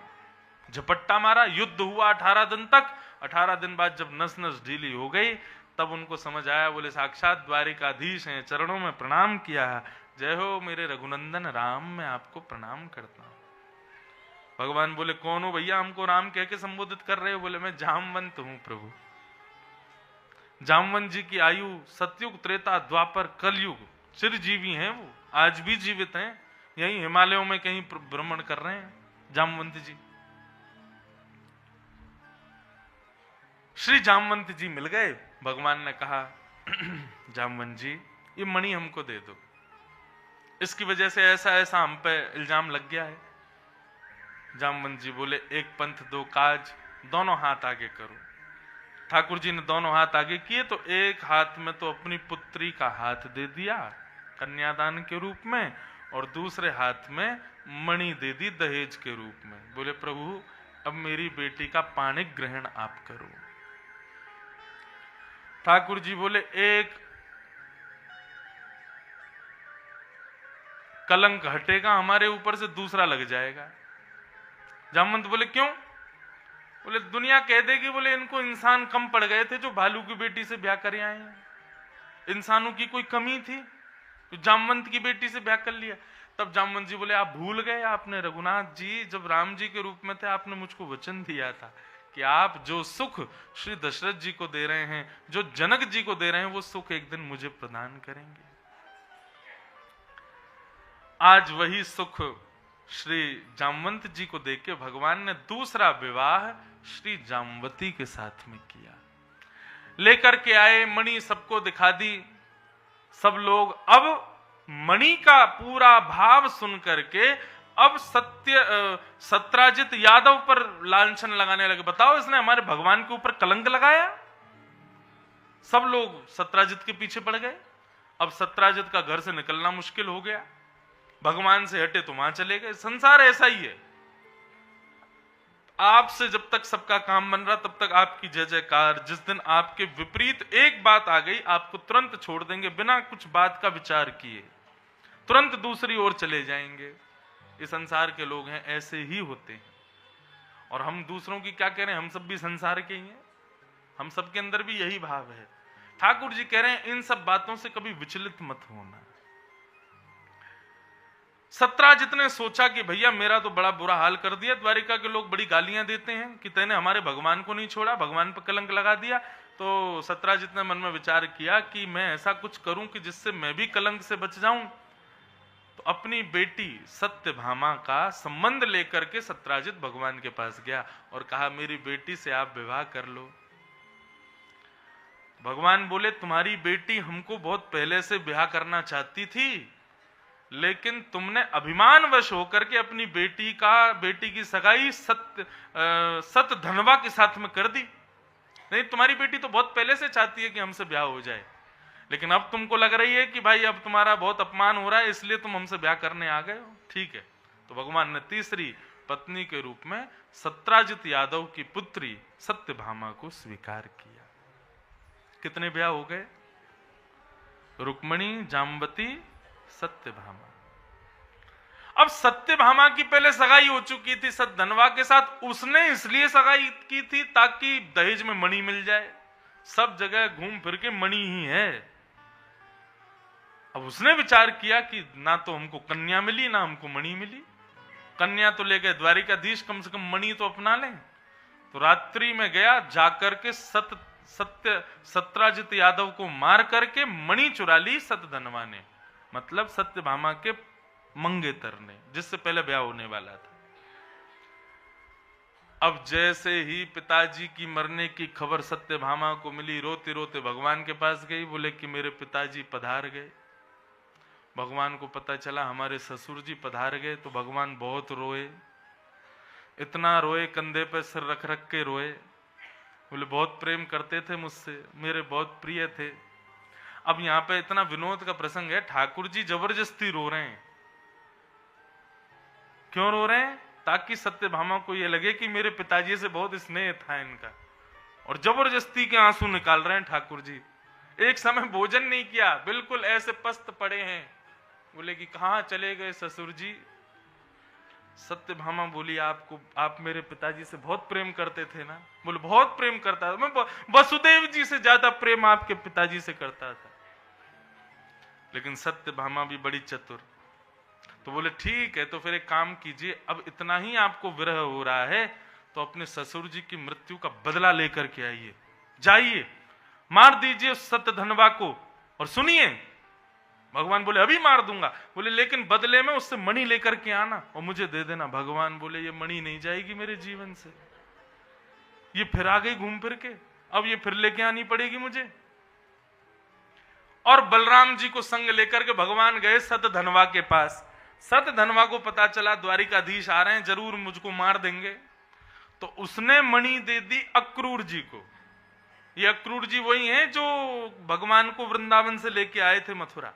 झपट्टा मारा। युद्ध हुआ 18 दिन तक। 18 दिन बाद जब नस नस ढीली हो गई तब उनको समझ आया। बोले साक्षात द्वारिकाधीश हैं, चरणों में प्रणाम किया। जय हो मेरे रघुनंदन राम, मैं आपको प्रणाम करता हूं। भगवान बोले कौन हो भैया, हमको राम कह के संबोधित कर रहे हो? बोले मैं जामवंत हूं प्रभु। जामवंत जी की आयु सतयुग, त्रेता, द्वापर, कलयुग, चिरजीवी हैं वो, आज भी जीवित हैं, यही हिमालयों में कहीं भ्रमण कर रहे हैं जामवंत जी। श्री जामवंत जी मिल गए। भगवान ने कहा जामवंत जी ये मणि हमको दे दो, इसकी वजह से ऐसा ऐसा हम पे इल्जाम लग गया है। जामवंत जी बोले एक पंथ दो काज, दोनों हाथ आगे करो। ठाकुर जी ने दोनों हाथ आगे किए तो एक हाथ में तो अपनी पुत्री का हाथ दे दिया कन्यादान के रूप में, और दूसरे हाथ में मणि दे दी दहेज के रूप में। बोले प्रभु अब मेरी बेटी का पाणिक ग्रहण आप करो। ठाकुर जी बोले एक कलंक हटेगा हमारे ऊपर से, दूसरा लग जाएगा। जामवंत बोले क्यों? बोले दुनिया कह देगी बोले इनको इंसान कम पड़ गए थे जो भालू की बेटी से ब्याह कर आए हैं, इंसानों की कोई कमी थी तो जामवंत की बेटी से ब्याह कर लिया। तब जामवंत जी बोले आप भूल गए, आपने रघुनाथ जी जब राम जी के रूप में थे आपने मुझको वचन दिया था कि आप जो सुख श्री दशरथ जी को दे रहे हैं, जो जनक जी को दे रहे हैं, वो सुख एक दिन मुझे प्रदान करेंगे। आज वही सुख श्री जामवंत जी को देके भगवान ने दूसरा विवाह श्री जामवती के साथ में किया। लेकर के आए मणि, सबको दिखा दी। सब लोग अब मणि का पूरा भाव सुन करके अब सत्राजित यादव पर लांछन लगाने लगे। बताओ इसने हमारे भगवान के ऊपर कलंक लगाया। सब लोग सत्राजित के पीछे पड़ गए। अब सत्राजित का घर से निकलना मुश्किल हो गया, भगवान से हटे तो वहां चले गए। संसार ऐसा ही है, आपसे जब तक सबका काम बन रहा तब तक आपकी जय जयकार। जिस दिन आपके विपरीत एक बात आ गई आपको तुरंत छोड़ देंगे, बिना कुछ बात का विचार किए तुरंत दूसरी ओर चले जाएंगे। ये संसार के लोग हैं, ऐसे ही होते हैं। और हम दूसरों की क्या कह रहे हैं, हम सब भी संसार के ही हैं, हम सबके अंदर भी यही भाव है। ठाकुर जी कह रहे हैं इन सब बातों से कभी विचलित मत होना। सत्राजित ने सोचा कि भैया मेरा तो बड़ा बुरा हाल कर दिया, द्वारिका के लोग बड़ी गालियां देते हैं कि तैने हमारे भगवान को नहीं छोड़ा, भगवान पर कलंक लगा दिया। तो सत्राजित ने मन में विचार किया कि मैं ऐसा कुछ करूं कि जिससे मैं भी कलंक से बच जाऊं। तो अपनी बेटी सत्यभामा का संबंध लेकर के सत्राजित भगवान के पास गया और कहा मेरी बेटी से आप विवाह कर लो। भगवान बोले तुम्हारी बेटी हमको बहुत पहले से ब्याह करना चाहती थी, लेकिन तुमने अभिमानवश होकर के अपनी बेटी की सगाई सत धनवा के साथ में कर दी। नहीं, तुम्हारी बेटी तो बहुत पहले से चाहती है कि हमसे ब्याह हो जाए, लेकिन अब तुमको लग रही है कि भाई अब तुम्हारा बहुत अपमान हो रहा है, इसलिए तुम हमसे ब्याह करने आ गए हो। ठीक है। तो भगवान ने तीसरी पत्नी के रूप में सत्राजित यादव की पुत्री सत्यभामा को स्वीकार किया। कितने ब्याह हो गए? रुक्मणी, जाम्बती, सत्यभामा। अब सत्यभामा की पहले सगाई हो चुकी थी सतधनवा के साथ। उसने इसलिए सगाई की थी ताकि दहेज में मणि मिल जाए। सब जगह घूम फिर के मणि ही है। अब उसने विचार किया कि ना तो हमको कन्या मिली ना हमको मणि मिली। कन्या तो ले गए द्वारिकाधीश, कम से कम मणि तो अपना लें। तो रात्रि में गया, जाकर के सत्राजित यादव को मार करके मणि चुरा ली सतधनवा ने, मतलब सत्यभामा के मंगेतर ने, जिससे पहले ब्याह होने वाला था। अब जैसे ही पिताजी की मरने की खबर सत्यभामा को मिली, रोते रोते भगवान के पास गई, बोले कि मेरे पिताजी पधार गए। भगवान को पता चला हमारे ससुर जी पधार गए, तो भगवान बहुत रोए, इतना रोए, कंधे पे सिर रख रख के रोए। बोले बहुत प्रेम करते थे मुझसे, मेरे बहुत प्रिय थे। अब यहां पे इतना विनोद का प्रसंग है, ठाकुर जी जबरदस्ती रो रहे हैं। क्यों रो रहे हैं? ताकि सत्यभामा को यह लगे कि मेरे पिताजी से बहुत स्नेह था इनका, और जबरदस्ती के आंसू निकाल रहे हैं ठाकुर जी। एक समय भोजन नहीं किया, बिल्कुल ऐसे पस्त पड़े हैं। बोले कि कहां चले गए ससुर जी? सत्यभामा बोली आप मेरे पिताजी से बहुत प्रेम करते थे ना? बोले बहुत प्रेम करता था, मैं वसुदेव जी से ज्यादा प्रेम आपके पिताजी से करता था। लेकिन सत्यभामा भी बड़ी चतुर, तो बोले ठीक है, तो फिर एक काम कीजिए, अब इतना ही आपको विरह हो रहा है तो अपने ससुर जी की मृत्यु का बदला लेकर के आइए, जाइए मार दीजिए उस सत्यधनवा को। और सुनिए, भगवान बोले अभी मार दूंगा। बोले लेकिन बदले में उससे मणि लेकर के आना और मुझे दे देना। भगवान बोले ये मणि नहीं जाएगी मेरे जीवन से, ये फिर आ गई घूम फिर के, अब ये फिर लेके आनी पड़ेगी मुझे। और बलराम जी को संग लेकर के भगवान गए सतधनवा के पास। सतधनवा को पता चला द्वारिकाधीश आ रहे हैं, जरूर मुझको मार देंगे, तो उसने मणि दे दी अक्रूर जी को। ये अक्रूर जी वही हैं जो भगवान को वृंदावन से लेके आए थे मथुरा।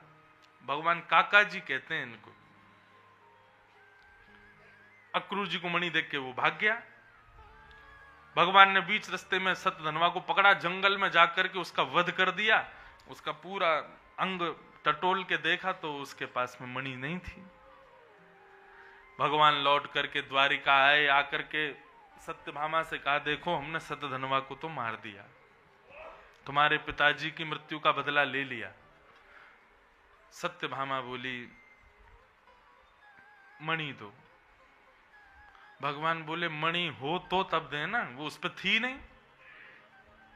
भगवान काका जी कहते हैं इनको। अक्रूर जी को मणि देख के वो भाग गया। भगवान ने बीच रास्ते में सतधनवा को पकड़ा, जंगल में जाकर के उसका वध कर दिया। उसका पूरा अंग टटोल के देखा तो उसके पास में मणि नहीं थी। भगवान लौट करके द्वारिका आए, आकर के सत्यभामा से कहा देखो हमने सतधनवा को तो मार दिया, तुम्हारे पिताजी की मृत्यु का बदला ले लिया। सत्यभामा बोली मणि दो। भगवान बोले मणि हो तो तब देना, वो उस पर थी नहीं,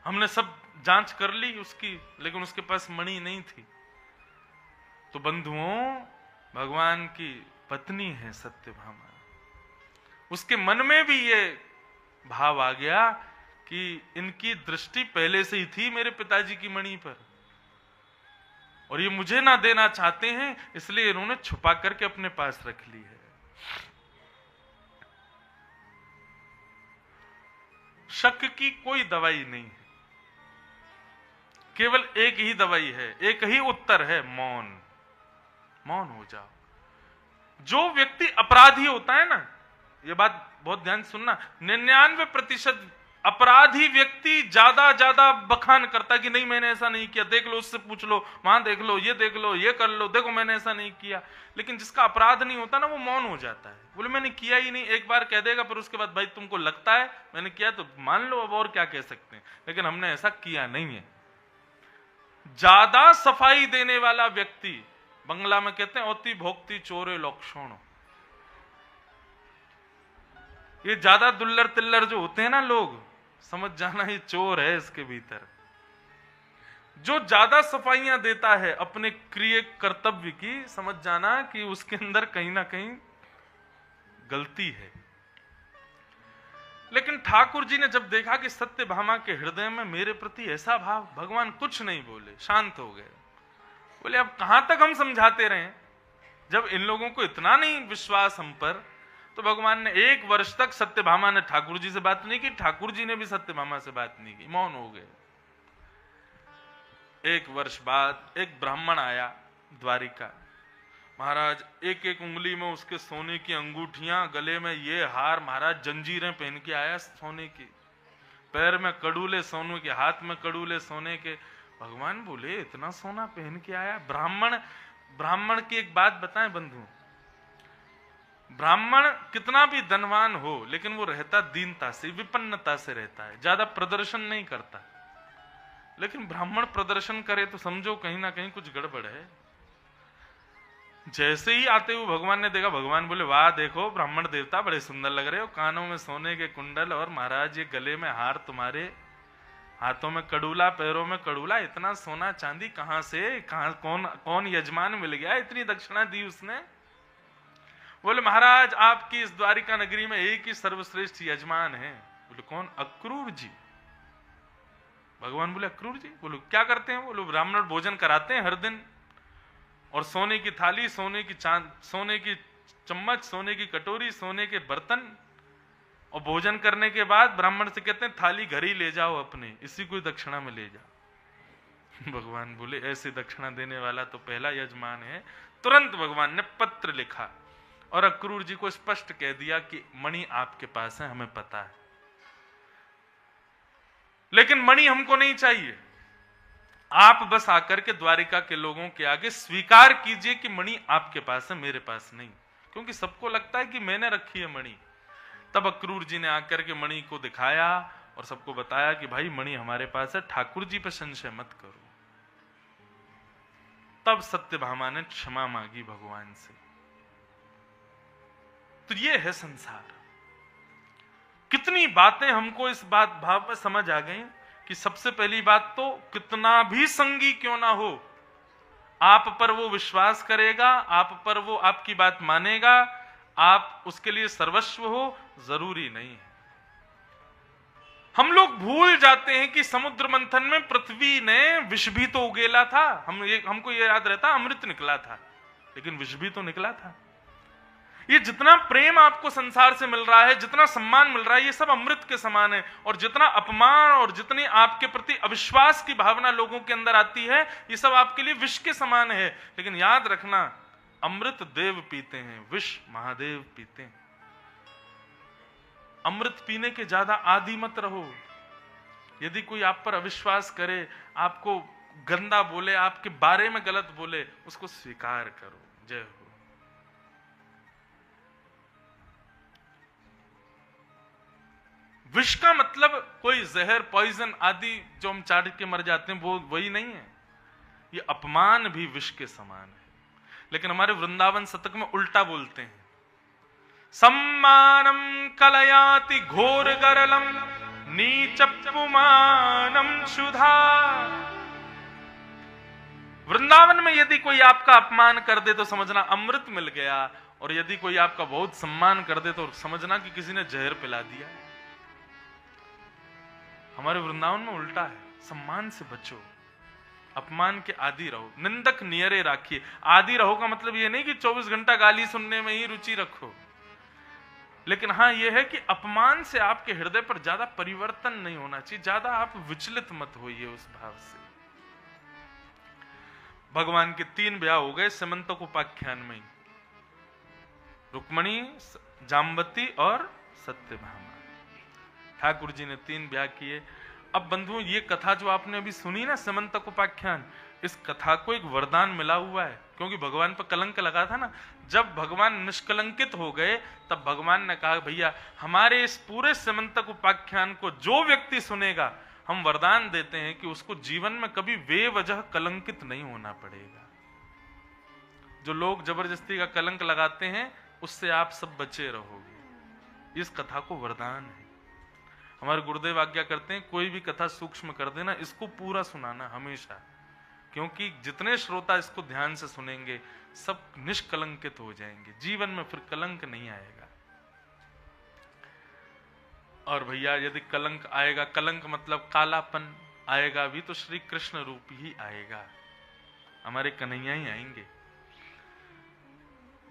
हमने सब जांच कर ली उसकी, लेकिन उसके पास मणि नहीं थी। तो बंधुओं, भगवान की पत्नी है सत्यभामा, उसके मन में भी ये भाव आ गया कि इनकी दृष्टि पहले से ही थी मेरे पिताजी की मणि पर, और ये मुझे ना देना चाहते हैं, इसलिए इन्होंने छुपा करके अपने पास रख ली है। शक की कोई दवाई नहीं है, केवल एक ही दवाई है, एक ही उत्तर है, मौन। मौन हो जाओ। जो व्यक्ति अपराधी होता है ना, ये बात बहुत ध्यान सुनना, 99% अपराधी व्यक्ति ज्यादा बखान करता है कि नहीं मैंने ऐसा नहीं किया, देख लो उससे पूछ लो, वहां देख लो, ये कर लो, देखो मैंने ऐसा नहीं किया। लेकिन जिसका अपराध नहीं होता ना, वो मौन हो जाता है, बोले मैंने किया ही नहीं। एक बार कह देगा, फिर उसके बाद भाई तुमको लगता है मैंने किया तो मान लो, अब और क्या कह सकते हैं, लेकिन हमने ऐसा किया नहीं है। ज्यादा सफाई देने वाला व्यक्ति, बंगला में कहते हैं अति भोक्ति चोरे लक्षण, ये ज्यादा दुल्लर तिल्लर जो होते हैं ना लोग, समझ जाना ये चोर है इसके भीतर। जो ज्यादा सफाइयां देता है अपने क्रिय कर्तव्य की, समझ जाना कि उसके अंदर कहीं ना कहीं गलती है। लेकिन ठाकुर जी ने जब देखा कि सत्यभामा के हृदय में मेरे प्रति ऐसा भाव, भगवान कुछ नहीं बोले, शांत हो गए। बोले अब कहां तक हम समझाते रहे, जब इन लोगों को इतना नहीं विश्वास हम पर। तो भगवान ने 1 वर्ष तक, सत्यभामा ने ठाकुर जी से बात नहीं की, ठाकुर जी ने भी सत्यभामा से बात नहीं की, मौन हो गए। 1 वर्ष बाद एक ब्राह्मण आया द्वारिका। महाराज एक एक उंगली में उसके सोने की अंगूठियां, गले में ये हार, महाराज जंजीरें पहन के आया सोने की, पैर में कड़ूले सोने के, हाथ में कड़ूले सोने के। भगवान बोले इतना सोना पहन के आया ब्राह्मण की एक बात बताएं बंधु, ब्राह्मण कितना भी धनवान हो, लेकिन वो रहता दीनता से, विपन्नता से रहता है, ज्यादा प्रदर्शन नहीं करता। लेकिन ब्राह्मण प्रदर्शन करे तो समझो कहीं ना कहीं कुछ गड़बड़ है। जैसे ही आते हुए भगवान ने देखा, भगवान बोले वाह देखो ब्राह्मण देवता बड़े सुंदर लग रहे हो, कानों में सोने के कुंडल, और महाराज ये गले में हार तुम्हारे, हाथों में कड़ूला, पैरों में कड़ूला, इतना सोना चांदी कहां से, कहां कौन यजमान मिल गया, इतनी दक्षिणा दी उसने। बोले महाराज आपकी इस द्वारिका नगरी में एक ही सर्वश्रेष्ठ यजमान है। बोले कौन? अक्रूर जी। भगवान बोले अक्रूर जी? बोलो क्या करते हैं? बोलो ब्राह्मण भोजन कराते हैं हर दिन, और सोने की थाली, सोने की चम्मच, सोने की कटोरी, सोने के बर्तन, और भोजन करने के बाद ब्राह्मण से कहते हैं थाली घर ही ले जाओ अपने, इसी को दक्षिणा में ले जाओ। भगवान बोले ऐसे दक्षिणा देने वाला तो पहला यजमान है। तुरंत भगवान ने पत्र लिखा और अक्रूर जी को स्पष्ट कह दिया कि मणि आपके पास है, हमें पता है, लेकिन मणि हमको नहीं चाहिए। आप बस आकर के द्वारिका के लोगों के आगे स्वीकार कीजिए कि मणि आपके पास है, मेरे पास नहीं, क्योंकि सबको लगता है कि मैंने रखी है मणि। तब अक्रूर जी ने आकर के मणि को दिखाया और सबको बताया कि भाई मणि हमारे पास है, ठाकुर जी पे संशय मत करो। तब सत्यभामा ने क्षमा मांगी भगवान से। तो ये है संसार। कितनी बातें हमको इस बात भाव में समझ आ गई कि सबसे पहली बात तो कितना भी संगी क्यों ना हो, आप पर वो विश्वास करेगा, आप पर वो आपकी बात मानेगा, आप उसके लिए सर्वस्व हो, जरूरी नहीं है। हम लोग भूल जाते हैं कि समुद्र मंथन में पृथ्वी ने विष भी तो उगेला था। हमको ये याद रहता अमृत निकला था, लेकिन विष भी तो निकला था। ये जितना प्रेम आपको संसार से मिल रहा है, जितना सम्मान मिल रहा है, ये सब अमृत के समान है। और जितना अपमान और जितनी आपके प्रति अविश्वास की भावना लोगों के अंदर आती है, ये सब आपके लिए विष के समान है। लेकिन याद रखना, अमृत देव पीते हैं, विष महादेव पीते हैं। अमृत पीने के ज्यादा आदी मत रहो। यदि कोई आप पर अविश्वास करे, आपको गंदा बोले, आपके बारे में गलत बोले, उसको स्वीकार करो। जय हो। विष का मतलब कोई जहर, पॉइजन आदि जो हम चाट के मर जाते हैं, वो वही नहीं है। ये अपमान भी विष के समान है। लेकिन हमारे वृंदावन शतक में उल्टा बोलते हैं, सम्मानम कलयाति घोर गरलम नीचपुमानम शुधा। वृंदावन में यदि कोई आपका अपमान कर दे तो समझना अमृत मिल गया, और यदि कोई आपका बहुत सम्मान कर दे तो समझना कि किसी ने जहर पिला दिया। हमारे वृंदावन में उल्टा है, सम्मान से बचो, अपमान के आदी रहो, निंदक नियरे राखिए। आदी रहो का मतलब यह नहीं कि 24 घंटा गाली सुनने में ही रुचि रखो, लेकिन हाँ यह है कि अपमान से आपके हृदय पर ज्यादा परिवर्तन नहीं होना चाहिए, ज्यादा आप विचलित मत होइए उस भाव से। भगवान के 3 ब्याह हो गए समंतक उपाख्यान में, रुक्मणी, जाम्बती और सत्यभामा। ठाकुर जी ने 3 ब्याह किए। अब बंधुओं, ये कथा जो आपने अभी सुनी ना, समंतक उपाख्यान, इस कथा को एक वरदान मिला हुआ है, क्योंकि भगवान पर कलंक लगा था ना। जब भगवान निष्कलंकित हो गए, तब भगवान ने कहा भैया हमारे इस पूरे समंतक उपाख्यान को जो व्यक्ति सुनेगा, हम वरदान देते हैं कि उसको जीवन में कभी बेवजह कलंकित नहीं होना पड़ेगा। जो लोग जबरदस्ती का कलंक लगाते हैं, उससे आप सब बचे रहोगे। इस कथा को वरदान है। हमारे गुरुदेव आज्ञा करते हैं, कोई भी कथा सूक्ष्म कर देना, इसको पूरा सुनाना हमेशा, क्योंकि जितने श्रोता इसको ध्यान से सुनेंगे सब निष्कलंकित हो जाएंगे, जीवन में फिर कलंक नहीं आएगा। और भैया यदि कलंक आएगा, कलंक मतलब कालापन आएगा भी, तो श्री कृष्ण रूप ही आएगा, हमारे कन्हैया ही आएंगे।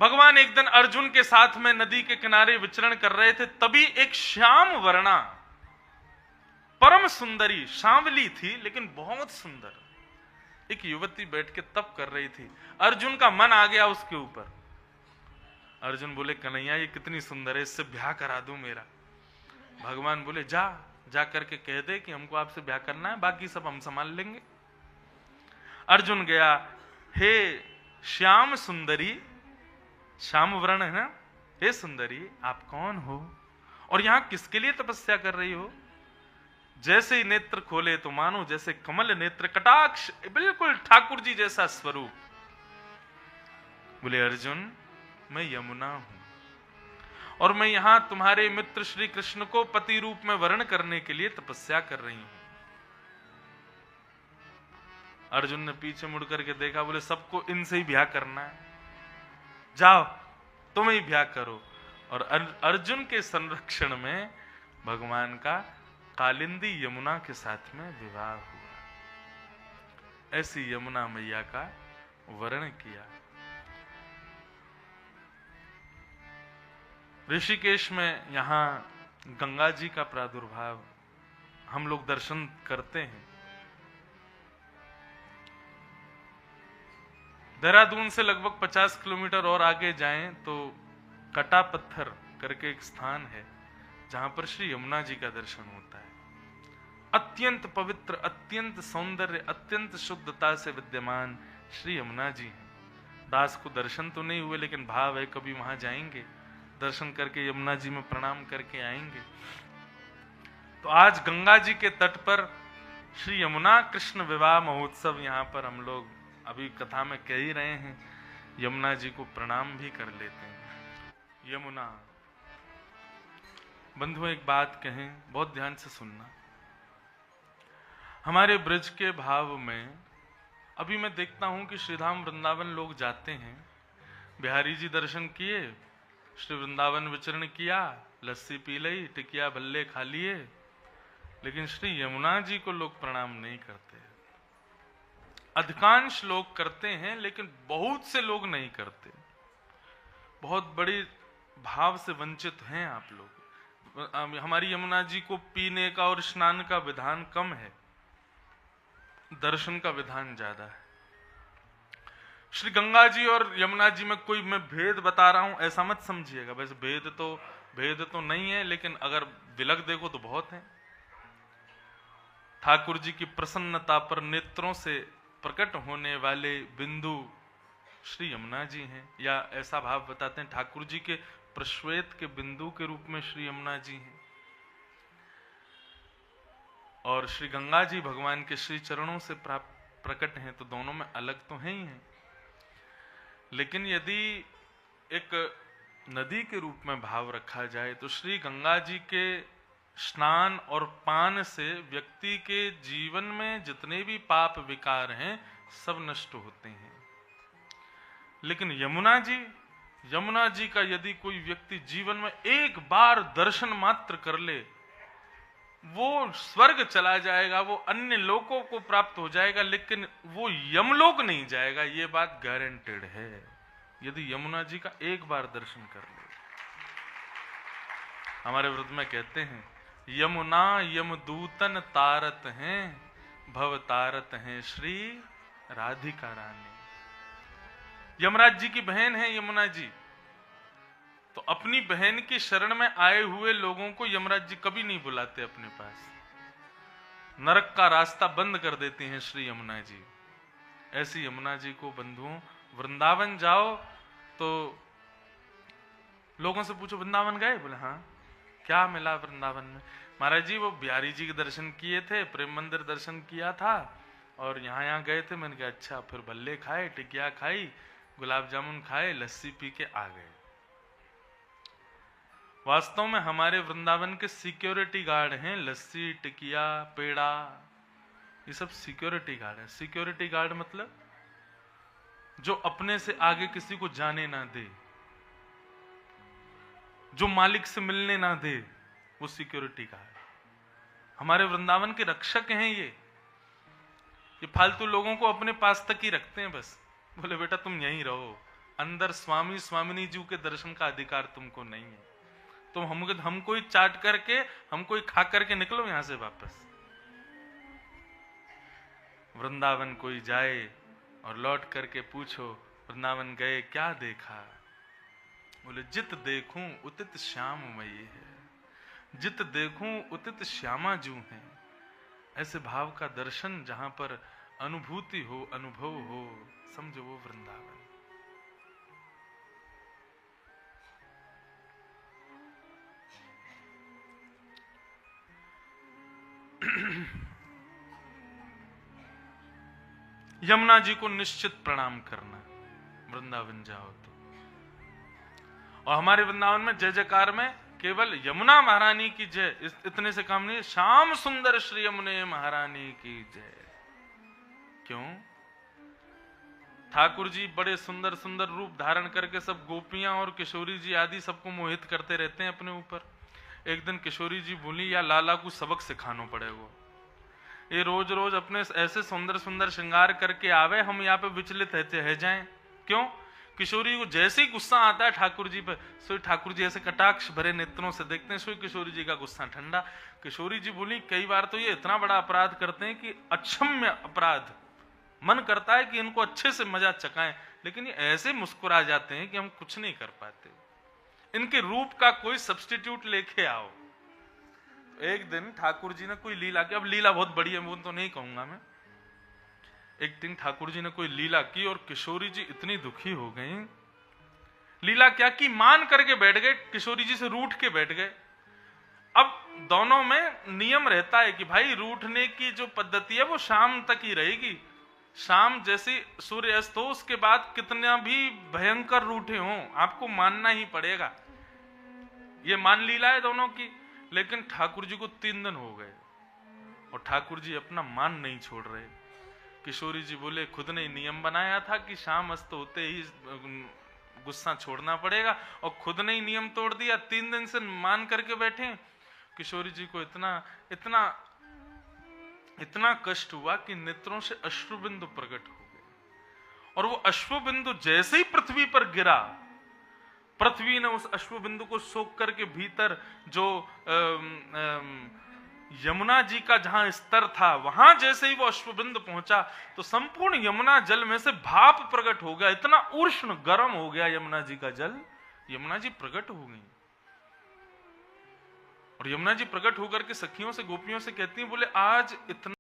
भगवान एक दिन अर्जुन के साथ में नदी के किनारे विचरण कर रहे थे, तभी एक श्याम वर्णा परम सुंदरी, सांवली थी लेकिन बहुत सुंदर, एक युवती बैठ के तप कर रही थी। अर्जुन का मन आ गया उसके ऊपर। अर्जुन बोले कन्हैया ये कितनी सुंदर है, इससे ब्याह करा दूं मेरा। भगवान बोले जा करके कह दे कि हमको आपसे ब्याह करना है, बाकी सब हम संभाल लेंगे। अर्जुन गया, हे श्याम सुंदरी, श्याम वर्ण है ना, हे सुंदरी आप कौन हो और यहां किसके लिए तपस्या कर रही हो? जैसे ही नेत्र खोले तो मानो जैसे कमल नेत्र, कटाक्ष, बिल्कुल ठाकुर जी जैसा स्वरूप। बोले अर्जुन मैं यमुना हूं और मैं यहां तुम्हारे मित्र श्री कृष्ण को पति रूप में वर्ण करने के लिए तपस्या कर रही हूं। अर्जुन ने पीछे मुड़ करके देखा, बोले सबको इनसे ही ब्याह करना है, जाओ तुम ही ब्याह करो। और अर्जुन के संरक्षण में भगवान का कालिंदी यमुना के साथ में विवाह हुआ। ऐसी यमुना मैया का वर्णन किया। ऋषिकेश में यहाँ गंगा जी का प्रादुर्भाव हम लोग दर्शन करते हैं। देहरादून से लगभग 50 किलोमीटर और आगे जाएं तो कटा पत्थर करके एक स्थान है जहां पर श्री यमुना जी का दर्शन होता है। अत्यंत पवित्र, अत्यंत सौंदर्य, अत्यंत शुद्धता से विद्यमान श्री यमुना जी हैं। दास को दर्शन तो नहीं हुए, लेकिन भाव है कभी वहां जाएंगे, दर्शन करके यमुना जी में प्रणाम करके आएंगे। तो आज गंगा जी के तट पर श्री यमुना कृष्ण विवाह महोत्सव यहाँ पर हम लोग अभी कथा में कह ही रहे हैं, यमुना जी को प्रणाम भी कर लेते हैं। यमुना बंधुओं, एक बात कहें, बहुत ध्यान से सुनना। हमारे ब्रज के भाव में अभी मैं देखता हूं कि श्रीधाम वृंदावन लोग जाते हैं, बिहारी जी दर्शन किए, श्री वृंदावन विचरण किया, लस्सी पी ली, टिकिया भल्ले खा लिए, लेकिन श्री यमुना जी को लोग प्रणाम नहीं करते। अधिकांश लोग करते हैं, लेकिन बहुत से लोग नहीं करते। बहुत बड़ी भाव से वंचित हैं आप लोग। हमारी यमुना जी को पीने का और स्नान का विधान कम है, दर्शन का विधान ज्यादा है। श्री गंगा जी और यमुना जी में कोई मैं भेद बता रहा हूं ऐसा मत समझिएगा। वैसे भेद तो नहीं है, लेकिन अगर विलग देखो तो बहुत है। ठाकुर जी की प्रसन्नता पर नेत्रों से प्रकट होने वाले बिंदु श्री यमुना जी हैं, या ऐसा भाव बताते हैं ठाकुर जी के प्रश्वेत के बिंदु के रूप में श्री यमुना जी हैं। और श्री गंगा जी भगवान के श्री चरणों से प्रकट हैं, तो दोनों में अलग तो हैं ही हैं। लेकिन यदि एक नदी के रूप में भाव रखा जाए तो श्री गंगा जी के स्नान और पान से व्यक्ति के जीवन में जितने भी पाप विकार हैं सब नष्ट होते हैं। लेकिन यमुना जी का यदि कोई व्यक्ति जीवन में एक बार दर्शन मात्र कर ले, वो स्वर्ग चला जाएगा, वो अन्य लोकों को प्राप्त हो जाएगा, लेकिन वो यमलोक नहीं जाएगा। ये बात गारंटेड है, यदि यमुना जी का एक बार दर्शन कर ले। हमारे व्रत में कहते हैं, यमुना यमदूतन तारत हैं, भव तारत हैं श्री राधिका रानी। यमराज जी की बहन है यमुना जी, तो अपनी बहन की शरण में आए हुए लोगों को यमराज जी कभी नहीं बुलाते अपने पास, नरक का रास्ता बंद कर देती हैं श्री यमुना जी। ऐसी यमुना जी को बंधुओं, वृंदावन जाओ तो लोगों से पूछो वृंदावन गए, बोले हाँ, क्या मिला वृंदावन में? महाराज जी वो बिहारी जी के दर्शन किए थे, प्रेम मंदिर दर्शन किया था, और यहाँ गए थे। मैंने कहा अच्छा, फिर भल्ले खाए, टिकिया खाई, गुलाब जामुन खाए, लस्सी पी के आ गए। वास्तव में हमारे वृंदावन के सिक्योरिटी गार्ड हैं, लस्सी, टिकिया, पेड़ा, ये सब सिक्योरिटी गार्ड है। सिक्योरिटी गार्ड मतलब जो अपने से आगे किसी को जाने ना दे, जो मालिक से मिलने ना दे, वो सिक्योरिटी गार्ड। हमारे वृंदावन के रक्षक हैं ये फालतू लोगों को अपने पास तक ही रखते हैं बस। बोले बेटा तुम यहीं रहो, अंदर स्वामी स्वामिनी जी के दर्शन का अधिकार तुमको नहीं है। तुम हमको ही चाट करके, हमको ही खा करके निकलो यहां से वापस। वृंदावन कोई जाए और लौट करके पूछो वृंदावन गए क्या देखा? बोले जित देखूं उतित श्याममयी है, जित देखूं उतित श्यामा जू है। ऐसे भाव का दर्शन जहां पर अनुभूति हो, अनुभव हो, समझो वो वृंदावन। यमुना जी को निश्चित प्रणाम करना वृंदावन जाओ तो। और हमारे वृंदावन में जय जयकार में केवल यमुना महारानी की जय, इतने से काम नहीं, श्याम सुंदर श्री यमुने महारानी की जय। क्यों? ठाकुर जी बड़े सुंदर सुंदर रूप धारण करके सब गोपियां और किशोरी जी आदि सबको मोहित करते रहते हैं अपने ऊपर। एक दिन किशोरी जी बोली, या लाला को सबक सिखाना पड़ेगा, ये रोज रोज अपने ऐसे सुंदर सुंदर श्रृंगार करके आवे, हम यहाँ पे विचलित रह जाएं। क्यों? किशोरी को जैसे ही गुस्सा आता है ठाकुर जी पर, सो ठाकुर जी ऐसे कटाक्ष भरे नेत्रों से देखते हैं, सो किशोरी जी का गुस्सा ठंडा। किशोरी जी बोली, कई बार तो ये इतना बड़ा अपराध करते हैं कि अक्षम्य अपराध, मन करता है कि इनको अच्छे से मजा चकाएं, लेकिन ये ऐसे मुस्कुरा जाते हैं कि हम कुछ नहीं कर पाते। इनके रूप का कोई सब्स्टिट्यूट लेके आओ। एक दिन ठाकुर जी ने कोई लीला की, अब लीला बहुत बड़ी है वो तो नहीं कहूंगा मैं। एक दिन ठाकुर जी ने कोई लीला की और किशोरी जी इतनी दुखी हो गई। लीला क्या की? मान करके बैठ गए, किशोरी जी से रूठ के बैठ गए। अब दोनों में नियम रहता है कि भाई रूठने की जो पद्धति है वो शाम तक ही रहेगी। शाम जैसे सूर्य अस्त हो उसके बाद कितना भी भयंकर रूठे हो आपको मानना ही पड़ेगा। ये मान लीला है दोनों की। लेकिन ठाकुर जी को 3 दिन हो गए और ठाकुर जी अपना मान नहीं छोड़ रहे। किशोरी जी बोले, खुद ने नियम बनाया था कि शाम अस्त होते ही गुस्सा छोड़ना पड़ेगा और खुद ने ही नियम तोड़ दिया। 3 दिन से मान करके बैठे। किशोरी जी को इतना इतना इतना कष्ट हुआ कि नेत्रों से अश्रुबिंदु प्रकट हो गए और वो अश्रुबिंदु जैसे ही पृथ्वी पर गिरा, पृथ्वी ने उस अश्रुबिंदु को सोख करके भीतर जो यमुना जी का जहां स्तर था वहां जैसे ही वो अश्वबिंदु पहुंचा तो संपूर्ण यमुना जल में से भाप प्रकट हो गया। इतना उष्ण गर्म हो गया यमुना जी का जल। यमुना जी प्रकट हो गई और यमुना जी प्रकट होकर के सखियों से गोपियों से कहती हैं, बोले आज इतना